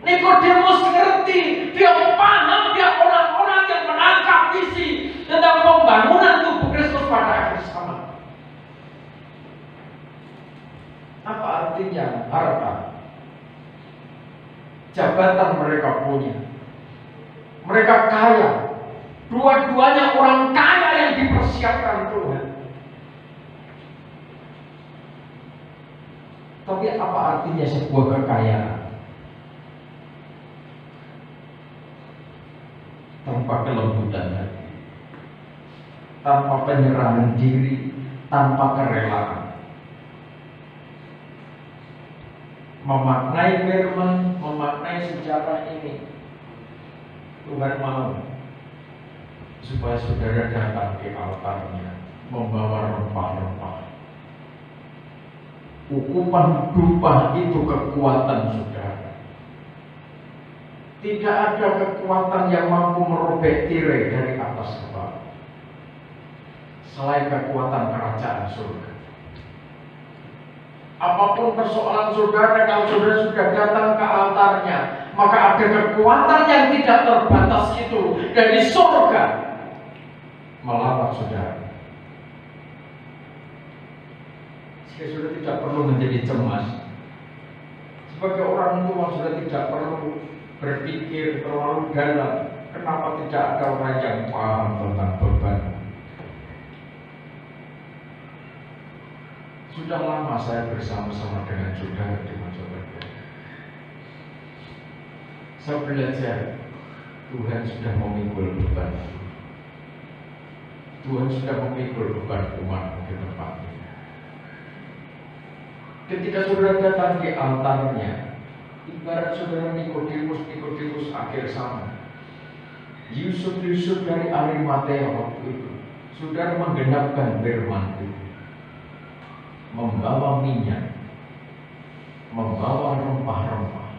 Nikodemus ngerti, dia paham, dia orang-orang yang menangkap visi tentang pembangunan tubuh Kristus pada akhir zaman. Apa artinya harta? Jabatan mereka punya. Mereka kaya. Dua-duanya orang kaya yang dipersiapkan Tuhan. Tapi apa artinya sebuah kekayaan tanpa kelembutan hati, tanpa penyerahan diri, tanpa kerelaan? Memaknai firman, memaknai sejarah ini, Tuhan mau supaya saudara datang ke altarnya membawa rempah-rempah, Hukuman dupa itu kekuatan saudara. Tidak ada kekuatan yang mampu merobek tirai dari atas ke bawah selain kekuatan kerajaan surga. Apapun persoalan saudara, kalau saudara sudah datang ke altarnya, maka ada kekuatan yang tidak terbatas itu dari surga melawan saudara. Sehingga saudara tidak perlu menjadi cemas. Sebagai orang tua sudah tidak perlu berpikir terlalu dalam. Kenapa tidak ada orang yang paham tentang beban? Sudah lama saya bersama-sama dengan saudara di masa berbeda. Saya belajar Tuhan sudah memikul beban. Tuhan sudah memikul beban umat di tempat ini. Ketika saudara datang di altarnya, ibarat saudara Nikodemus akhir zaman, Yusuf dari Arimatea waktu itu, saudara menggenapkan firman itu, membawa minyak, membawa rempah-rempah.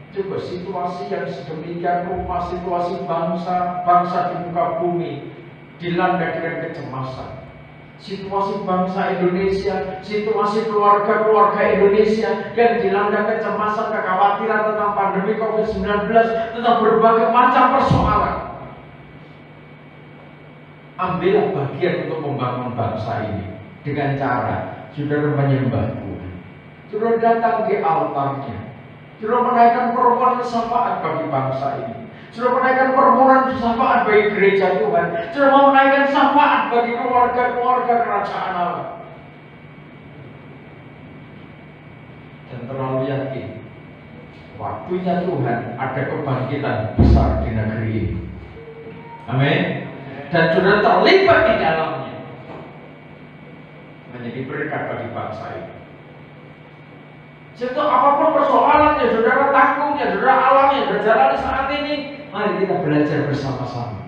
Coba situasi yang sedemikian rupa, situasi bangsa di muka bumi dilanda dengan kecemasan. Situasi bangsa Indonesia, situasi keluarga Indonesia yang dilanda kecemasan, kekhawatiran tentang pandemi COVID-19, tentang berbagai macam persoalan. Ambillah bagian untuk membangun bangsa ini dengan cara saudara menyembah Tuhan. Saudara datang di altarnya, saudara menaikkan permohonan syafaat bagi bangsa ini. Sudah menaikkan permohonan syafaat bagi gereja Tuhan. Sudah mau menaikkan syafaat bagi keluarga kerajaan Allah. Dan terlalu yakin waktunya Tuhan ada kebangkitan besar di negeri ini. Amin. Dan sudah terlibat di dalamnya, menjadi berkat bagi bangsa ini. Sehingga apapun persoalannya, saudara tanggungnya, saudara alami, berjalan saat ini, mari kita belajar bersama-sama.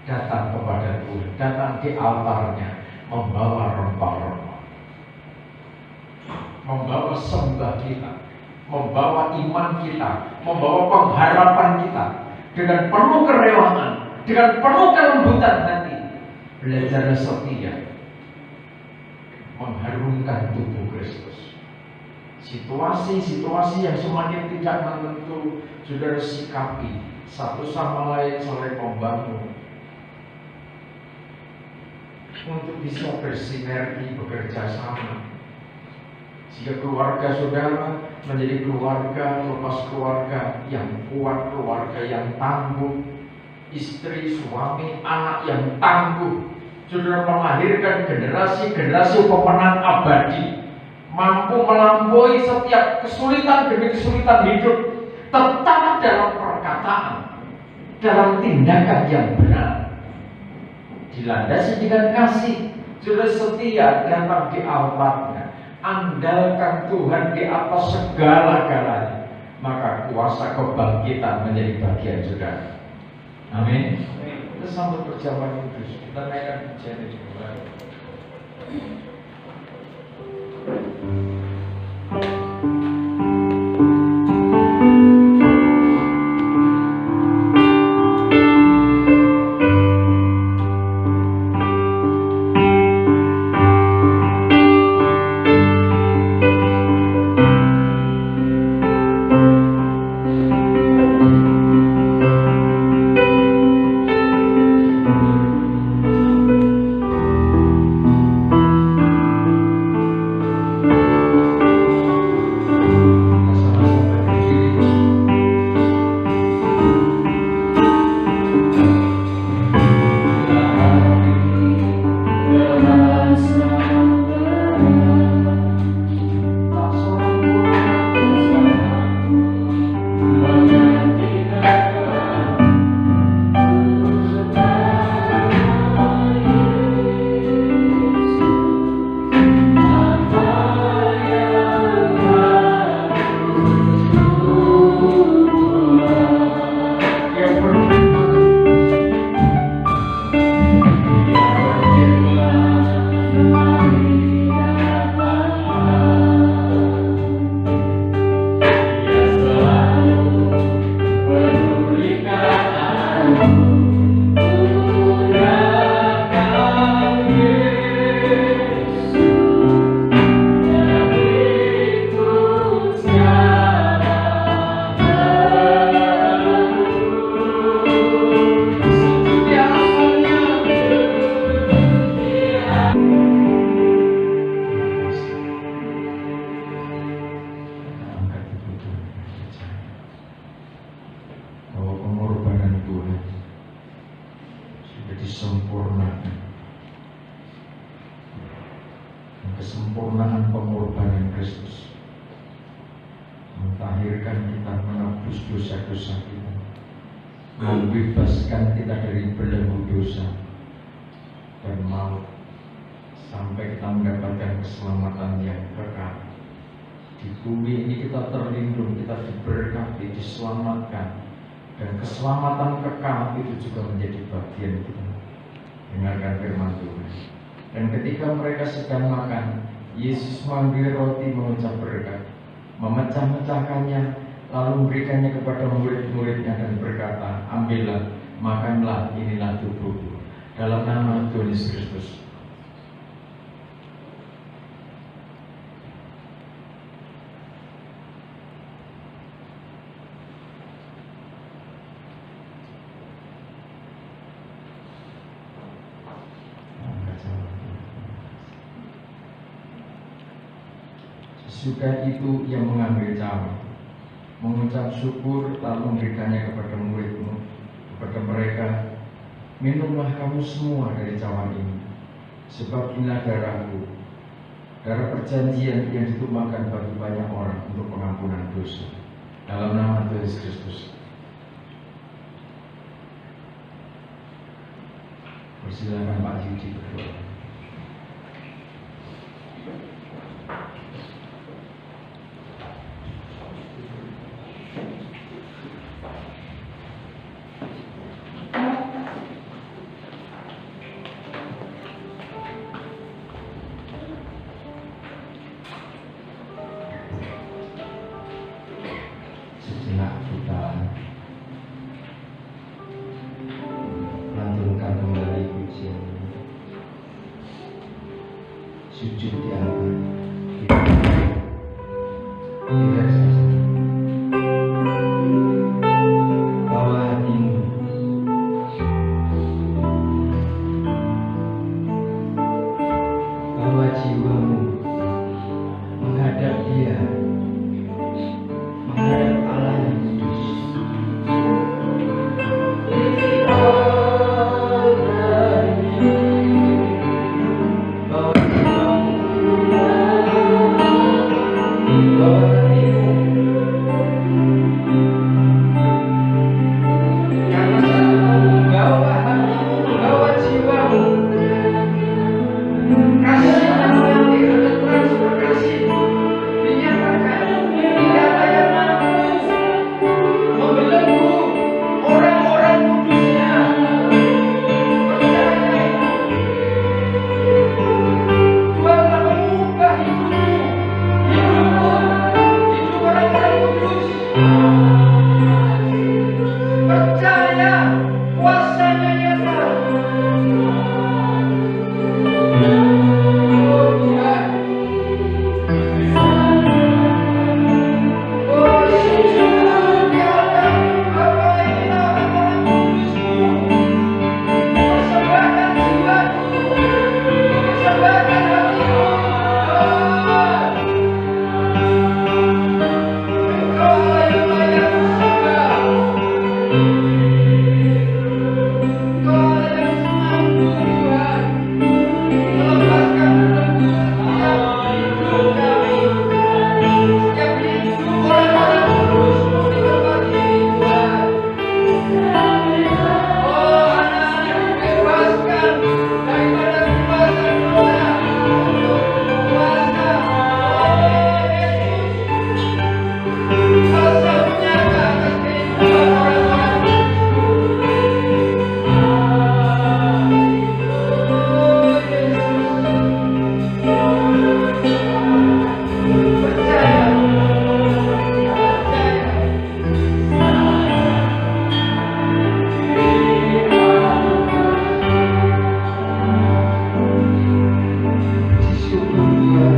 Datang kepada Tuhan, datang di altarnya, membawa rempah-rempah, membawa sembah kita, membawa iman kita, membawa pengharapan kita, dengan penuh kerelaan, dengan penuh kelembutan hati, belajar setia, mengharumkan tubuh Kristus. Situasi-situasi yang semakin tidak menentu, saudara sikapi satu sama lain saling membangun untuk bisa bersinergi, bekerja sama, sehingga keluarga saudara menjadi keluarga lepas keluarga yang kuat, keluarga yang tangguh, istri, suami, anak yang tangguh. Saudara melahirkan generasi pemenang abadi, mampu melampaui setiap kesulitan demi kesulitan hidup, tetap dalam perkataan, dalam tindakan yang benar, dilandasi dengan kasih. Saudara setia datang di altarnya, andalkan Tuhan di atas segala-galanya, maka kuasa kebangkitan menjadi bagian saudara. Amin. Kita sambut perjamuan kudus, kita naikkan pujian itu kembali. kesempurnaan pengorbanan Kristus, mentahirkan kita, menebus dosa-dosa kita, membebaskan kita dari belenggu dosa dan maut, sampai kita mendapatkan keselamatan yang kekal. Di bumi ini kita terlindung, kita diberkati, diselamatkan, dan keselamatan kekal itu juga menjadi bagian kita. Dengarkan firman Tuhan. Dan ketika mereka sedang makan, Yesus mengambil roti, mengucap berkat, memecah-mecahkannya, lalu memberikannya kepada murid-muridnya dan berkata, ambillah, makanlah, inilah tubuhku. Dalam nama Tuhan Yesus Kristus. Sesudah itu ia mengambil cawan, mengucap syukur, lalu memberikannya kepada murid-murid, kepada mereka, minumlah kamu semua dari cawan ini, sebab inilah darahku, darah perjanjian yang ditumpahkan bagi banyak orang untuk pengampunan dosa. Dalam nama Tuhan Yesus Kristus. Persilakan Pak Yudi berdoa. Sejenak kita lantunkan kembali pujian, sujud di hadapan kita. Bawa hatimu, bawa jiwamu menghadap Dia, menghadap Allah yang kudus. Bawa jiwamu, bawa hatimu, karena bawa hatimu, bawa jiwamu, kasih yang nanti ada transfer kasih dinyatakan. Tiada yang mampu membelenggu orang-orang kudusnya. Percaya itu. Tuhan telah mengubah hidupmu, hidup orang-orang kudus. Percaya kuasanya nyata. Oh Tuhan, oh sujud di hadapan Bapa, inilah orang-orang kudusmu. Persembahkan jiwaku, persembahkan hatimu, Tuhan. Engkau Allah yang layak disembah. Engkau Allah yang mampu, Tuhan, melepaskan belenggu setiap hidup kami, setiap hidup orang-orang kudusmu di tempat ini, Tuhan. Oh, anak-anak dibebaskan daripada kuasa dosa untuk kuasa Yesus. Kuasa nyata atas kehidupan orang-orang kudusmu. Oh, Yesus. Percaya, percaya. Syukur Tuhan,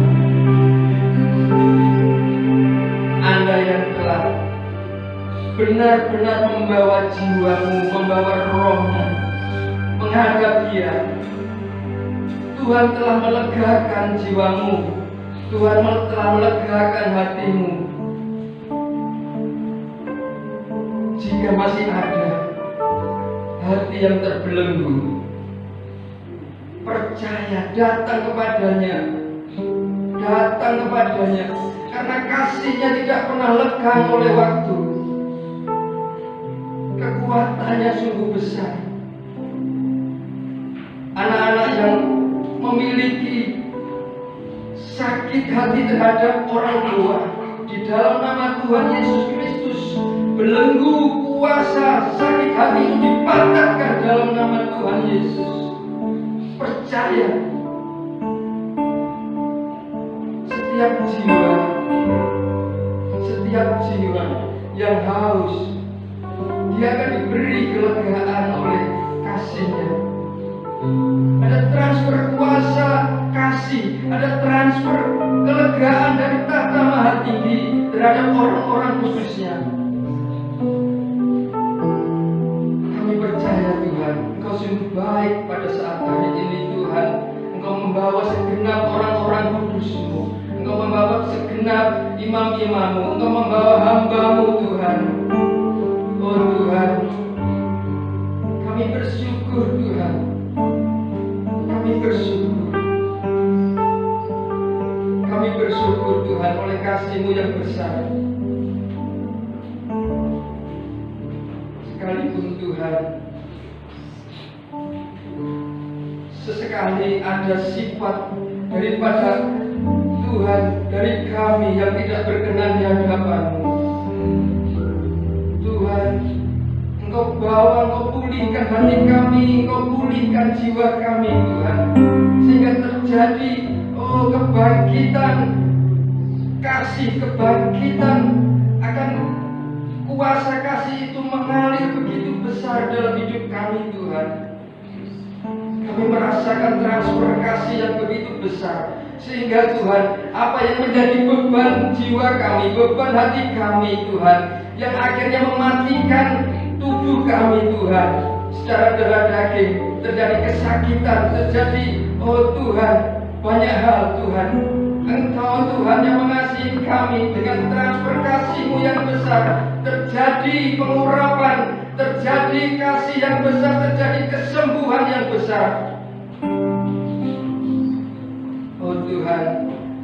Anda yang telah benar-benar membawa jiwamu, membawa rohmu menghadap Dia. Tuhan telah melegakan jiwamu, Tuhan telah melegakan hatimu. Jika masih ada hati yang terbelenggu, percaya, datang kepadanya. datang kepadanya, karena kasih-Nya tidak pernah lekang oleh waktu. Kekuatannya sungguh besar. Anak-anak yang memiliki sakit hati terhadap orang tua, di dalam nama Tuhan Yesus Kristus, belenggu kuasa sakit hati itu dipatahkan dalam nama Tuhan Yesus. Percaya, setiap jiwa yang haus, dia akan diberi kelegaan oleh kasih-Nya. Ada transfer kuasa kasih, ada transfer kelegaan dari Tahta Maha Tinggi terhadap orang-orang khususnya. Kami percaya Tuhan, Engkau sungguh baik pada saat hari ini Tuhan. Engkau membawa segenap orang-orang kudus-Mu, Engkau membawa segenap imam-imam-Mu, Engkau membawa hamba-Mu Tuhan. Oh Tuhan, kami bersyukur Tuhan, kami bersyukur Tuhan oleh kasih-Mu yang besar. Sekalipun Tuhan, sesekali ada sifat daripada Tuhan dari kami yang tidak berkenan di hadapan-Mu. Tuhan, Engkau bawa, Engkau pulihkan hati kami, Engkau pulihkan jiwa kami Tuhan, sehingga terjadi kebangkitan kasih, kebangkitan akan kuasa kasih itu mengalir begitu besar dalam hidup kami Tuhan. Kami merasakan transfer kasih yang begitu besar, sehingga Tuhan, apa yang menjadi beban jiwa kami, beban hati kami Tuhan, yang akhirnya mematikan tubuh kami Tuhan, secara darah daging terjadi kesakitan, terjadi Tuhan banyak hal Tuhan. Engkau Tuhan yang mengasihi kami dengan transfer kasih-Mu yang besar, terjadi pengurapan, terjadi kasih yang besar, terjadi kesembuhan yang besar. Oh Tuhan,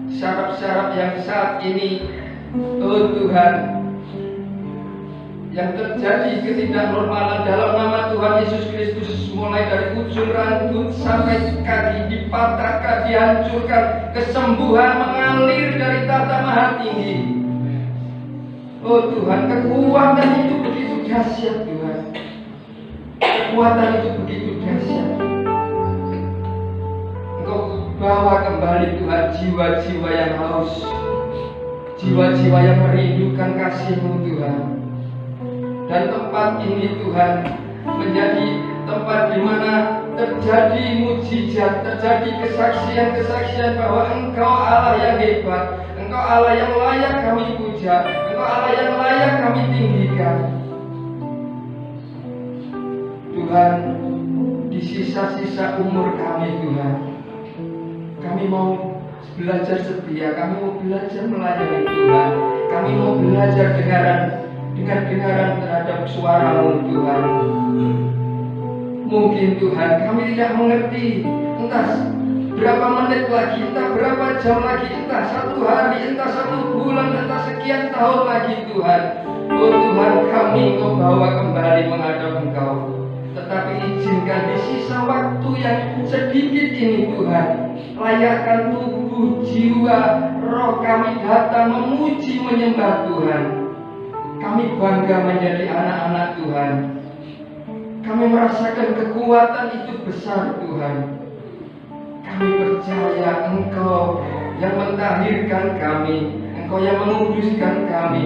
syaraf-syaraf yang saat ini, oh Tuhan, yang terjadi ketidaknormalan dalam nama Tuhan Yesus Kristus, mulai dari ujung rambut sampai kaki dipatahkan, dihancurkan, kesembuhan mengalir dari Tahta Maha Tinggi. Oh Tuhan, kekuatan itu begitu dahsyat Tuhan, kekuatan itu begitu dahsyat. Engkau bawa kembali Tuhan jiwa-jiwa yang haus, jiwa-jiwa yang merindukan kasih-Mu Tuhan. Dan tempat ini Tuhan menjadi tempat di mana terjadi mujizat, terjadi kesaksian-kesaksian bahwa Engkau Allah yang hebat, Engkau Allah yang layak kami puja, Engkau Allah yang layak kami tinggikan. Tuhan, di sisa-sisa umur kami Tuhan, kami mau belajar setia, kami mau belajar melayani Tuhan, kami mau belajar dengar-dengaran terhadap suara-Mu Tuhan. Mungkin Tuhan kami tidak mengerti, entah berapa menit lagi, entah berapa jam lagi, entah 1 hari, entah 1 bulan, entah sekian tahun lagi Tuhan. Oh Tuhan, kami Engkau bawa kembali menghadap Engkau. Tetapi izinkan di sisa waktu yang sedikit ini Tuhan, layakkan tubuh, jiwa, roh kami datang memuji menyembah Tuhan. Kami bangga menjadi anak-anak Tuhan. Kami merasakan kekuatan itu besar Tuhan. Kami percaya Engkau yang mentahirkan kami, Engkau yang menguduskan kami,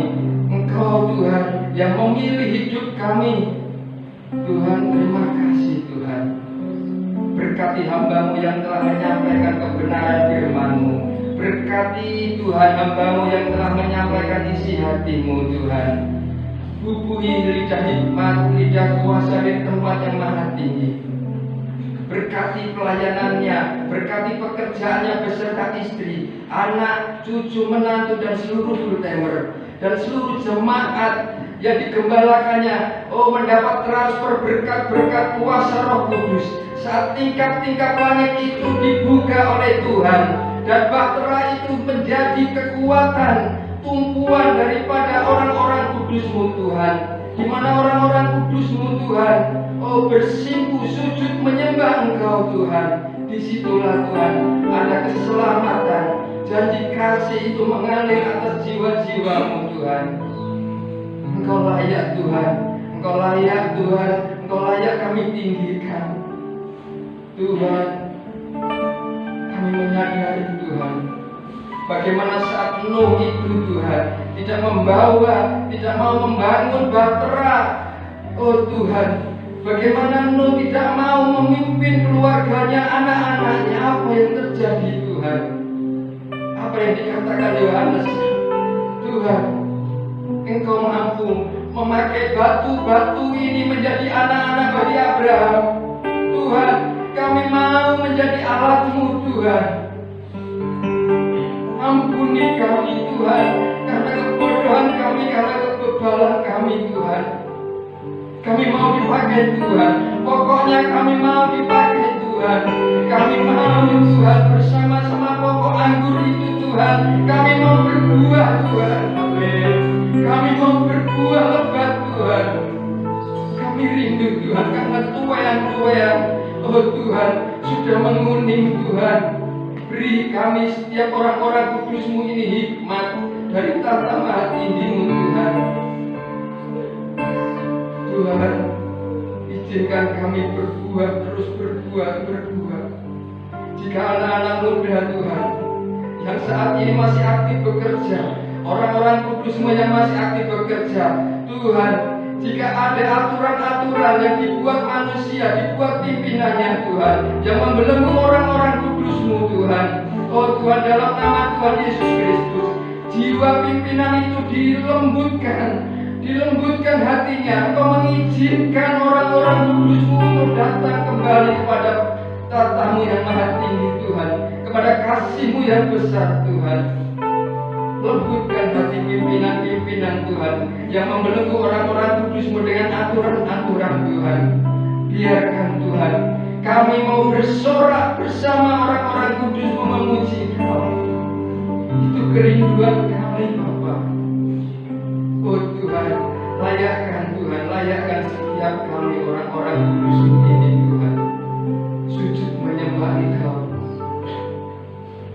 Engkau Tuhan yang memilih hidup kami. Tuhan, terima kasih Tuhan. Berkati hamba-Mu yang telah menyampaikan kebenaran firman-Mu. Berkati Tuhan hamba-Mu yang telah menyampaikan isi hati-Mu Tuhan. Bubuhi lidah hikmat, lidah kuasa di tempat yang maha tinggi. Berkati pelayanannya, berkati pekerjaannya beserta istri, anak, cucu, menantu dan seluruh full-timer, dan seluruh jemaat yang digembalakannya. Oh, mendapat transfer berkat-berkat kuasa Roh Kudus saat tingkap-tingkap langit itu dibuka oleh Tuhan. dan bahtera itu menjadi kekuatan tumpuan daripada orang-orang kudus-Mu Tuhan, di mana orang-orang kudus-Mu Tuhan bersimpuh sujud menyembah Engkau Tuhan. Disitulah Tuhan ada keselamatan, janji kasih itu mengalir atas jiwa-jiwa-Mu Tuhan. Engkau layak Tuhan, Engkau layak Tuhan, Engkau layak kami tinggikan Tuhan. Kami menyadari Tuhan, bagaimana saat Nuh itu Tuhan tidak membawa, tidak mau membangun bahtera. Oh Tuhan, bagaimana Nuh tidak mau memimpin keluarganya, anak-anaknya. Apa yang terjadi Tuhan? Apa yang dikatakan Yohanes? Tuhan, Engkau mampu memakai batu-batu ini menjadi anak-anak bagi Abraham. Tuhan, kami mau menjadi alat-Mu Tuhan. Ampuni kami Tuhan, karena kebodohan kami, karena kebebalan kami Tuhan. Kami mau dipakai Tuhan, pokoknya kami mau dipakai Tuhan. Kami mau Tuhan bersama-sama pokok anggur itu Tuhan. Kami mau berbuah Tuhan. Kami mau berbuah lebat Tuhan. Kami rindu Tuhan, karena tuayan-tuayan oh Tuhan sudah menguning Tuhan. Beri kami setiap orang-orang kudus-Mu ini hikmat dari tata maha tinggi-Mu Tuhan. Tuhan, izinkan kami berbuah, terus berbuah. Jika anak-anak muda Tuhan yang saat ini masih aktif bekerja, orang-orang kudus-Mu yang masih aktif bekerja, Tuhan, jika ada aturan-aturan yang dibuat manusia, dibuat pimpinannya Tuhan, yang membelenggu orang-orang kudus-Mu Tuhan, oh Tuhan, dalam nama Tuhan Yesus Kristus, jiwa pimpinan itu dilembutkan hatinya. Engkau mengizinkan orang-orang kudus-Mu untuk datang kembali kepada tata-Mu yang maha tinggi Tuhan, kepada kasih-Mu yang besar Tuhan. Lembutkan hati pimpinan-pimpinan Tuhan yang membelenggu orang-orang kudus-Mu dengan aturan-aturan Tuhan. Biarkan Tuhan kami mau bersorak bersama orang-orang kudus-Mu memuji Engkau. Itu kerinduan kami Bapa. Oh Tuhan, layakkan setiap kami orang-orang kudus-Mu ini Tuhan sujud menyembah Engkau.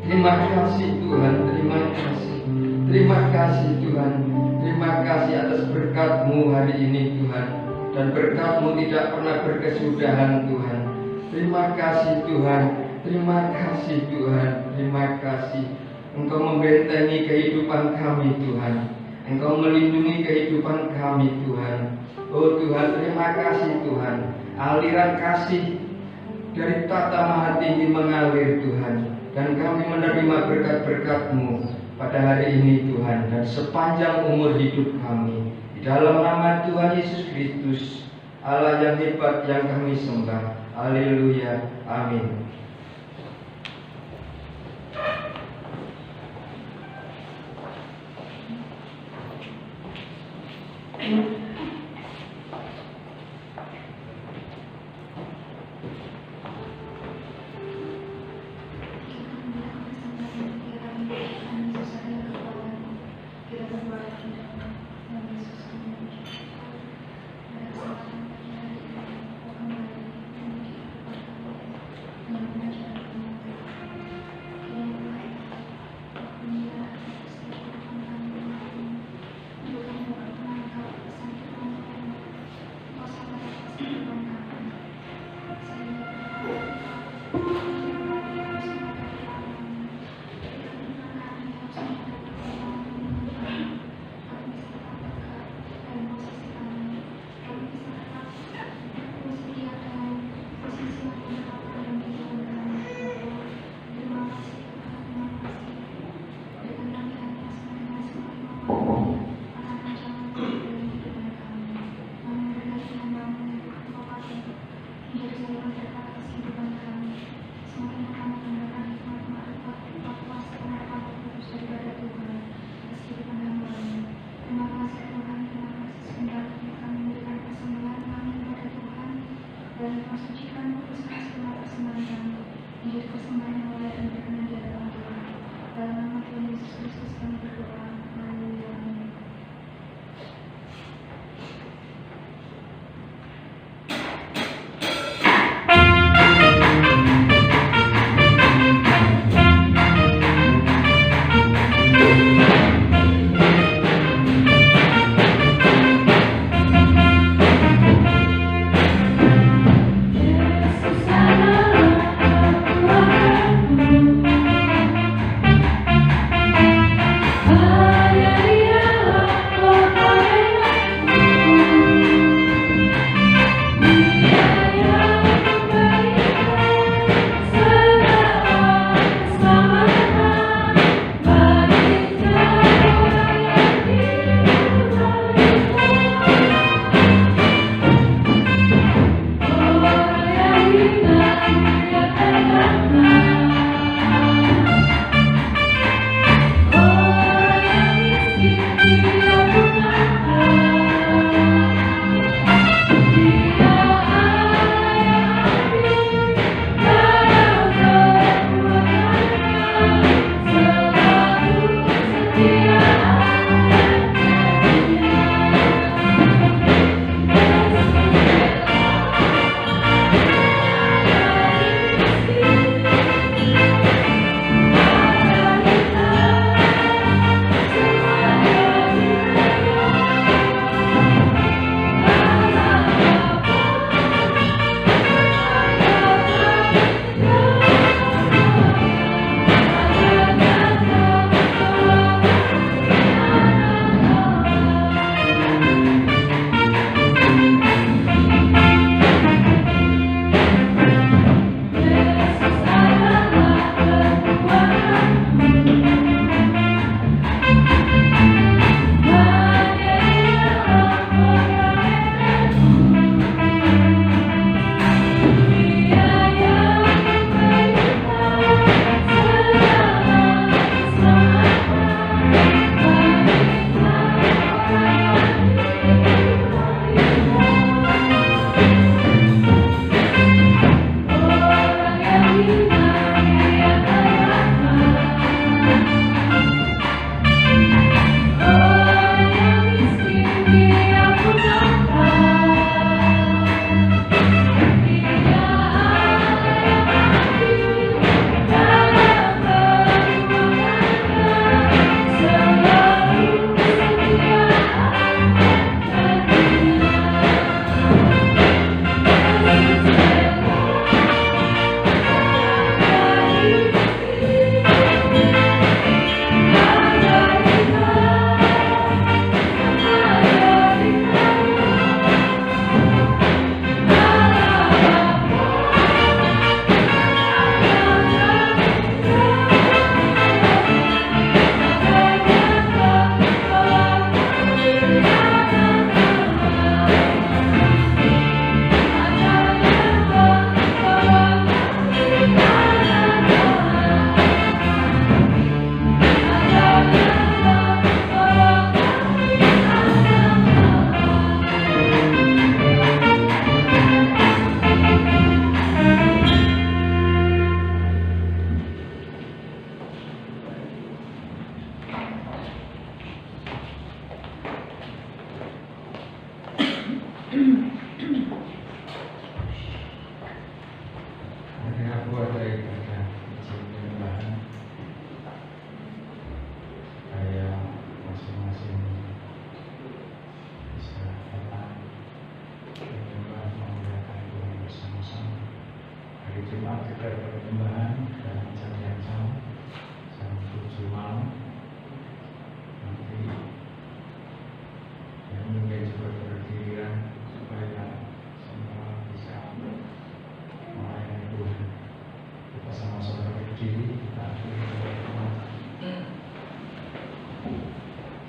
Terima kasih Tuhan, terima kasih Tuhan, terima kasih atas berkat-Mu hari ini Tuhan, dan berkat-Mu tidak pernah berkesudahan Tuhan. Terima kasih Tuhan, terima kasih. Engkau membentengi kehidupan kami Tuhan, Engkau melindungi kehidupan kami Tuhan. Oh Tuhan, terima kasih Tuhan. Aliran kasih dari tata maha tinggi mengalir Tuhan, dan kami menerima berkat-berkat-Mu pada hari ini Tuhan, dan sepanjang umur hidup kami. Di dalam nama Tuhan Yesus Kristus, Allah yang hebat yang kami sembah. Haleluya, amin. Sucikan putuskan segala persembahan kami menjadi persembahan yang layak dan berkenan di hadapan Tuhan. Kristus kami berdoa. Haleluya.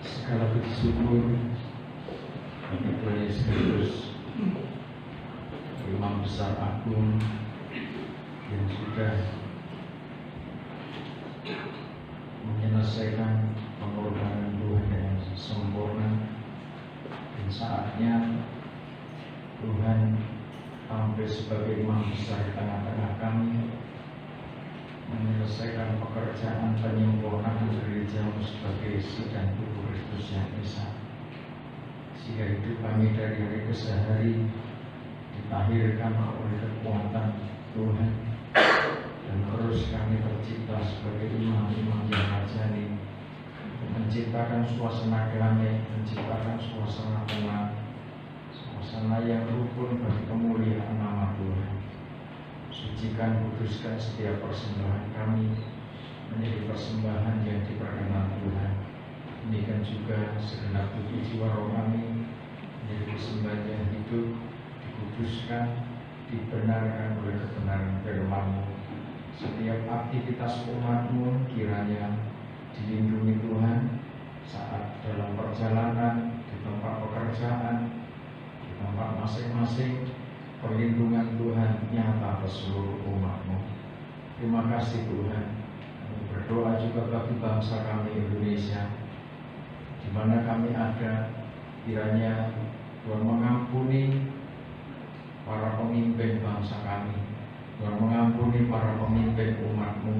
Yesus adalah bersyukur bagi Tuhan Yesus Kristus, Imam Besar Agung yang sudah menyelesaikan pengorbanan Tuhan dengan sempurna, dan saatnya Tuhan tampil sebagai Imam Besar di tengah-tengah kami, menyelesaikan pekerjaan penyempurnaan gerejamu sebagai sidang tubuh Kristus yang esa, sehingga hidup kami dari hari ke hari ditahirkan oleh kekuatan Tuhan, dan terus kami tercipta sebagai imam-imam yang rajani, menciptakan suasana damai, menciptakan suasana tenang, suasana yang rukun bagi kemuliaan nama Tuhan. Sucikan, kuduskan setiap persembahan kami menjadi persembahan yang diperkenan Tuhan. Demikian juga segenap tubuh jiwa roh kami menjadi persembahan yang hidup, dikuduskan, dibenarkan oleh kebenaran firman-Mu. Setiap aktivitas umat-Mu kiranya dilindungi Tuhan saat dalam perjalanan, di tempat pekerjaan, di tempat masing-masing. Perlindungan Tuhan nyata ke seluruh umat-Mu. Terima kasih Tuhan. Kami berdoa juga bagi bangsa kami Indonesia, di mana kami ada. Kiranya Tuhan mengampuni para pemimpin bangsa kami, Tuhan mengampuni para pemimpin umat-Mu,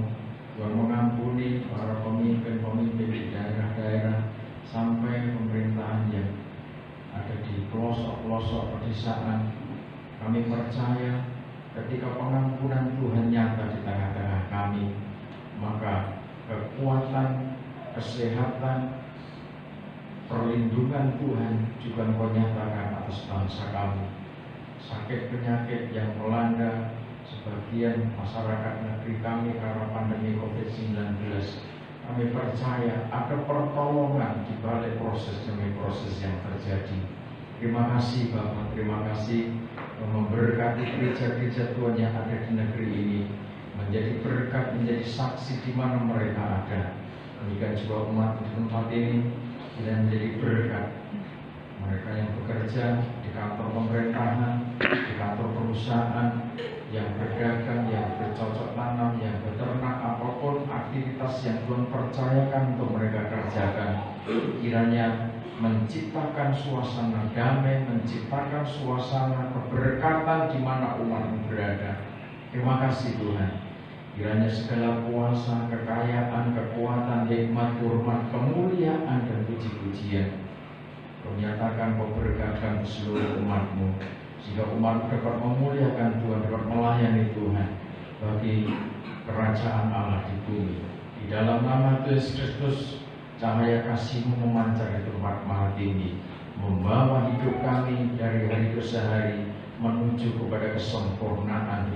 Tuhan mengampuni para pemimpin-pemimpin di daerah-daerah sampai pemerintahan yang ada di pelosok-pelosok pedesaan. Kami percaya ketika pengampunan Tuhan nyata di tengah-tengah kami, maka kekuatan, kesehatan, perlindungan Tuhan juga Engkau nyatakan atas bangsa kami. Sakit penyakit yang melanda sebagian masyarakat negeri kami karena pandemi COVID-19, kami percaya ada pertolongan di balik proses demi proses yang terjadi. Terima kasih Bapak, terima kasih memberkati gereja-gereja Tuhan yang ada di negeri ini, menjadi berkat, menjadi saksi di mana mereka ada. Demikian juga umat di tempat ini dan menjadi berkat. Mereka yang bekerja di kantor pemerintahan, di kantor perusahaan, yang berdagang, yang bercocok tanam, yang beternak, apapun aktivitas yang Tuhan percayakan untuk mereka kerjakan, kiranya menciptakan suasana damai, menciptakan suasana keberkatan di mana umat berada. Terima kasih Tuhan. Kiranya segala kuasa, kekayaan, kekuatan, hikmat, hormat, kemuliaan, dan puji-pujian Kau nyatakan, Kau berkatkan ke seluruh umat-Mu, sehingga umat dapat memuliakan Tuhan, dapat melayani Tuhan bagi kerajaan Allah di bumi. Di dalam nama Yesus Kristus, cahaya kasih-Mu memancar di tempat maha tinggi, membawa hidup kami dari hari ke hari menuju kepada kesempurnaan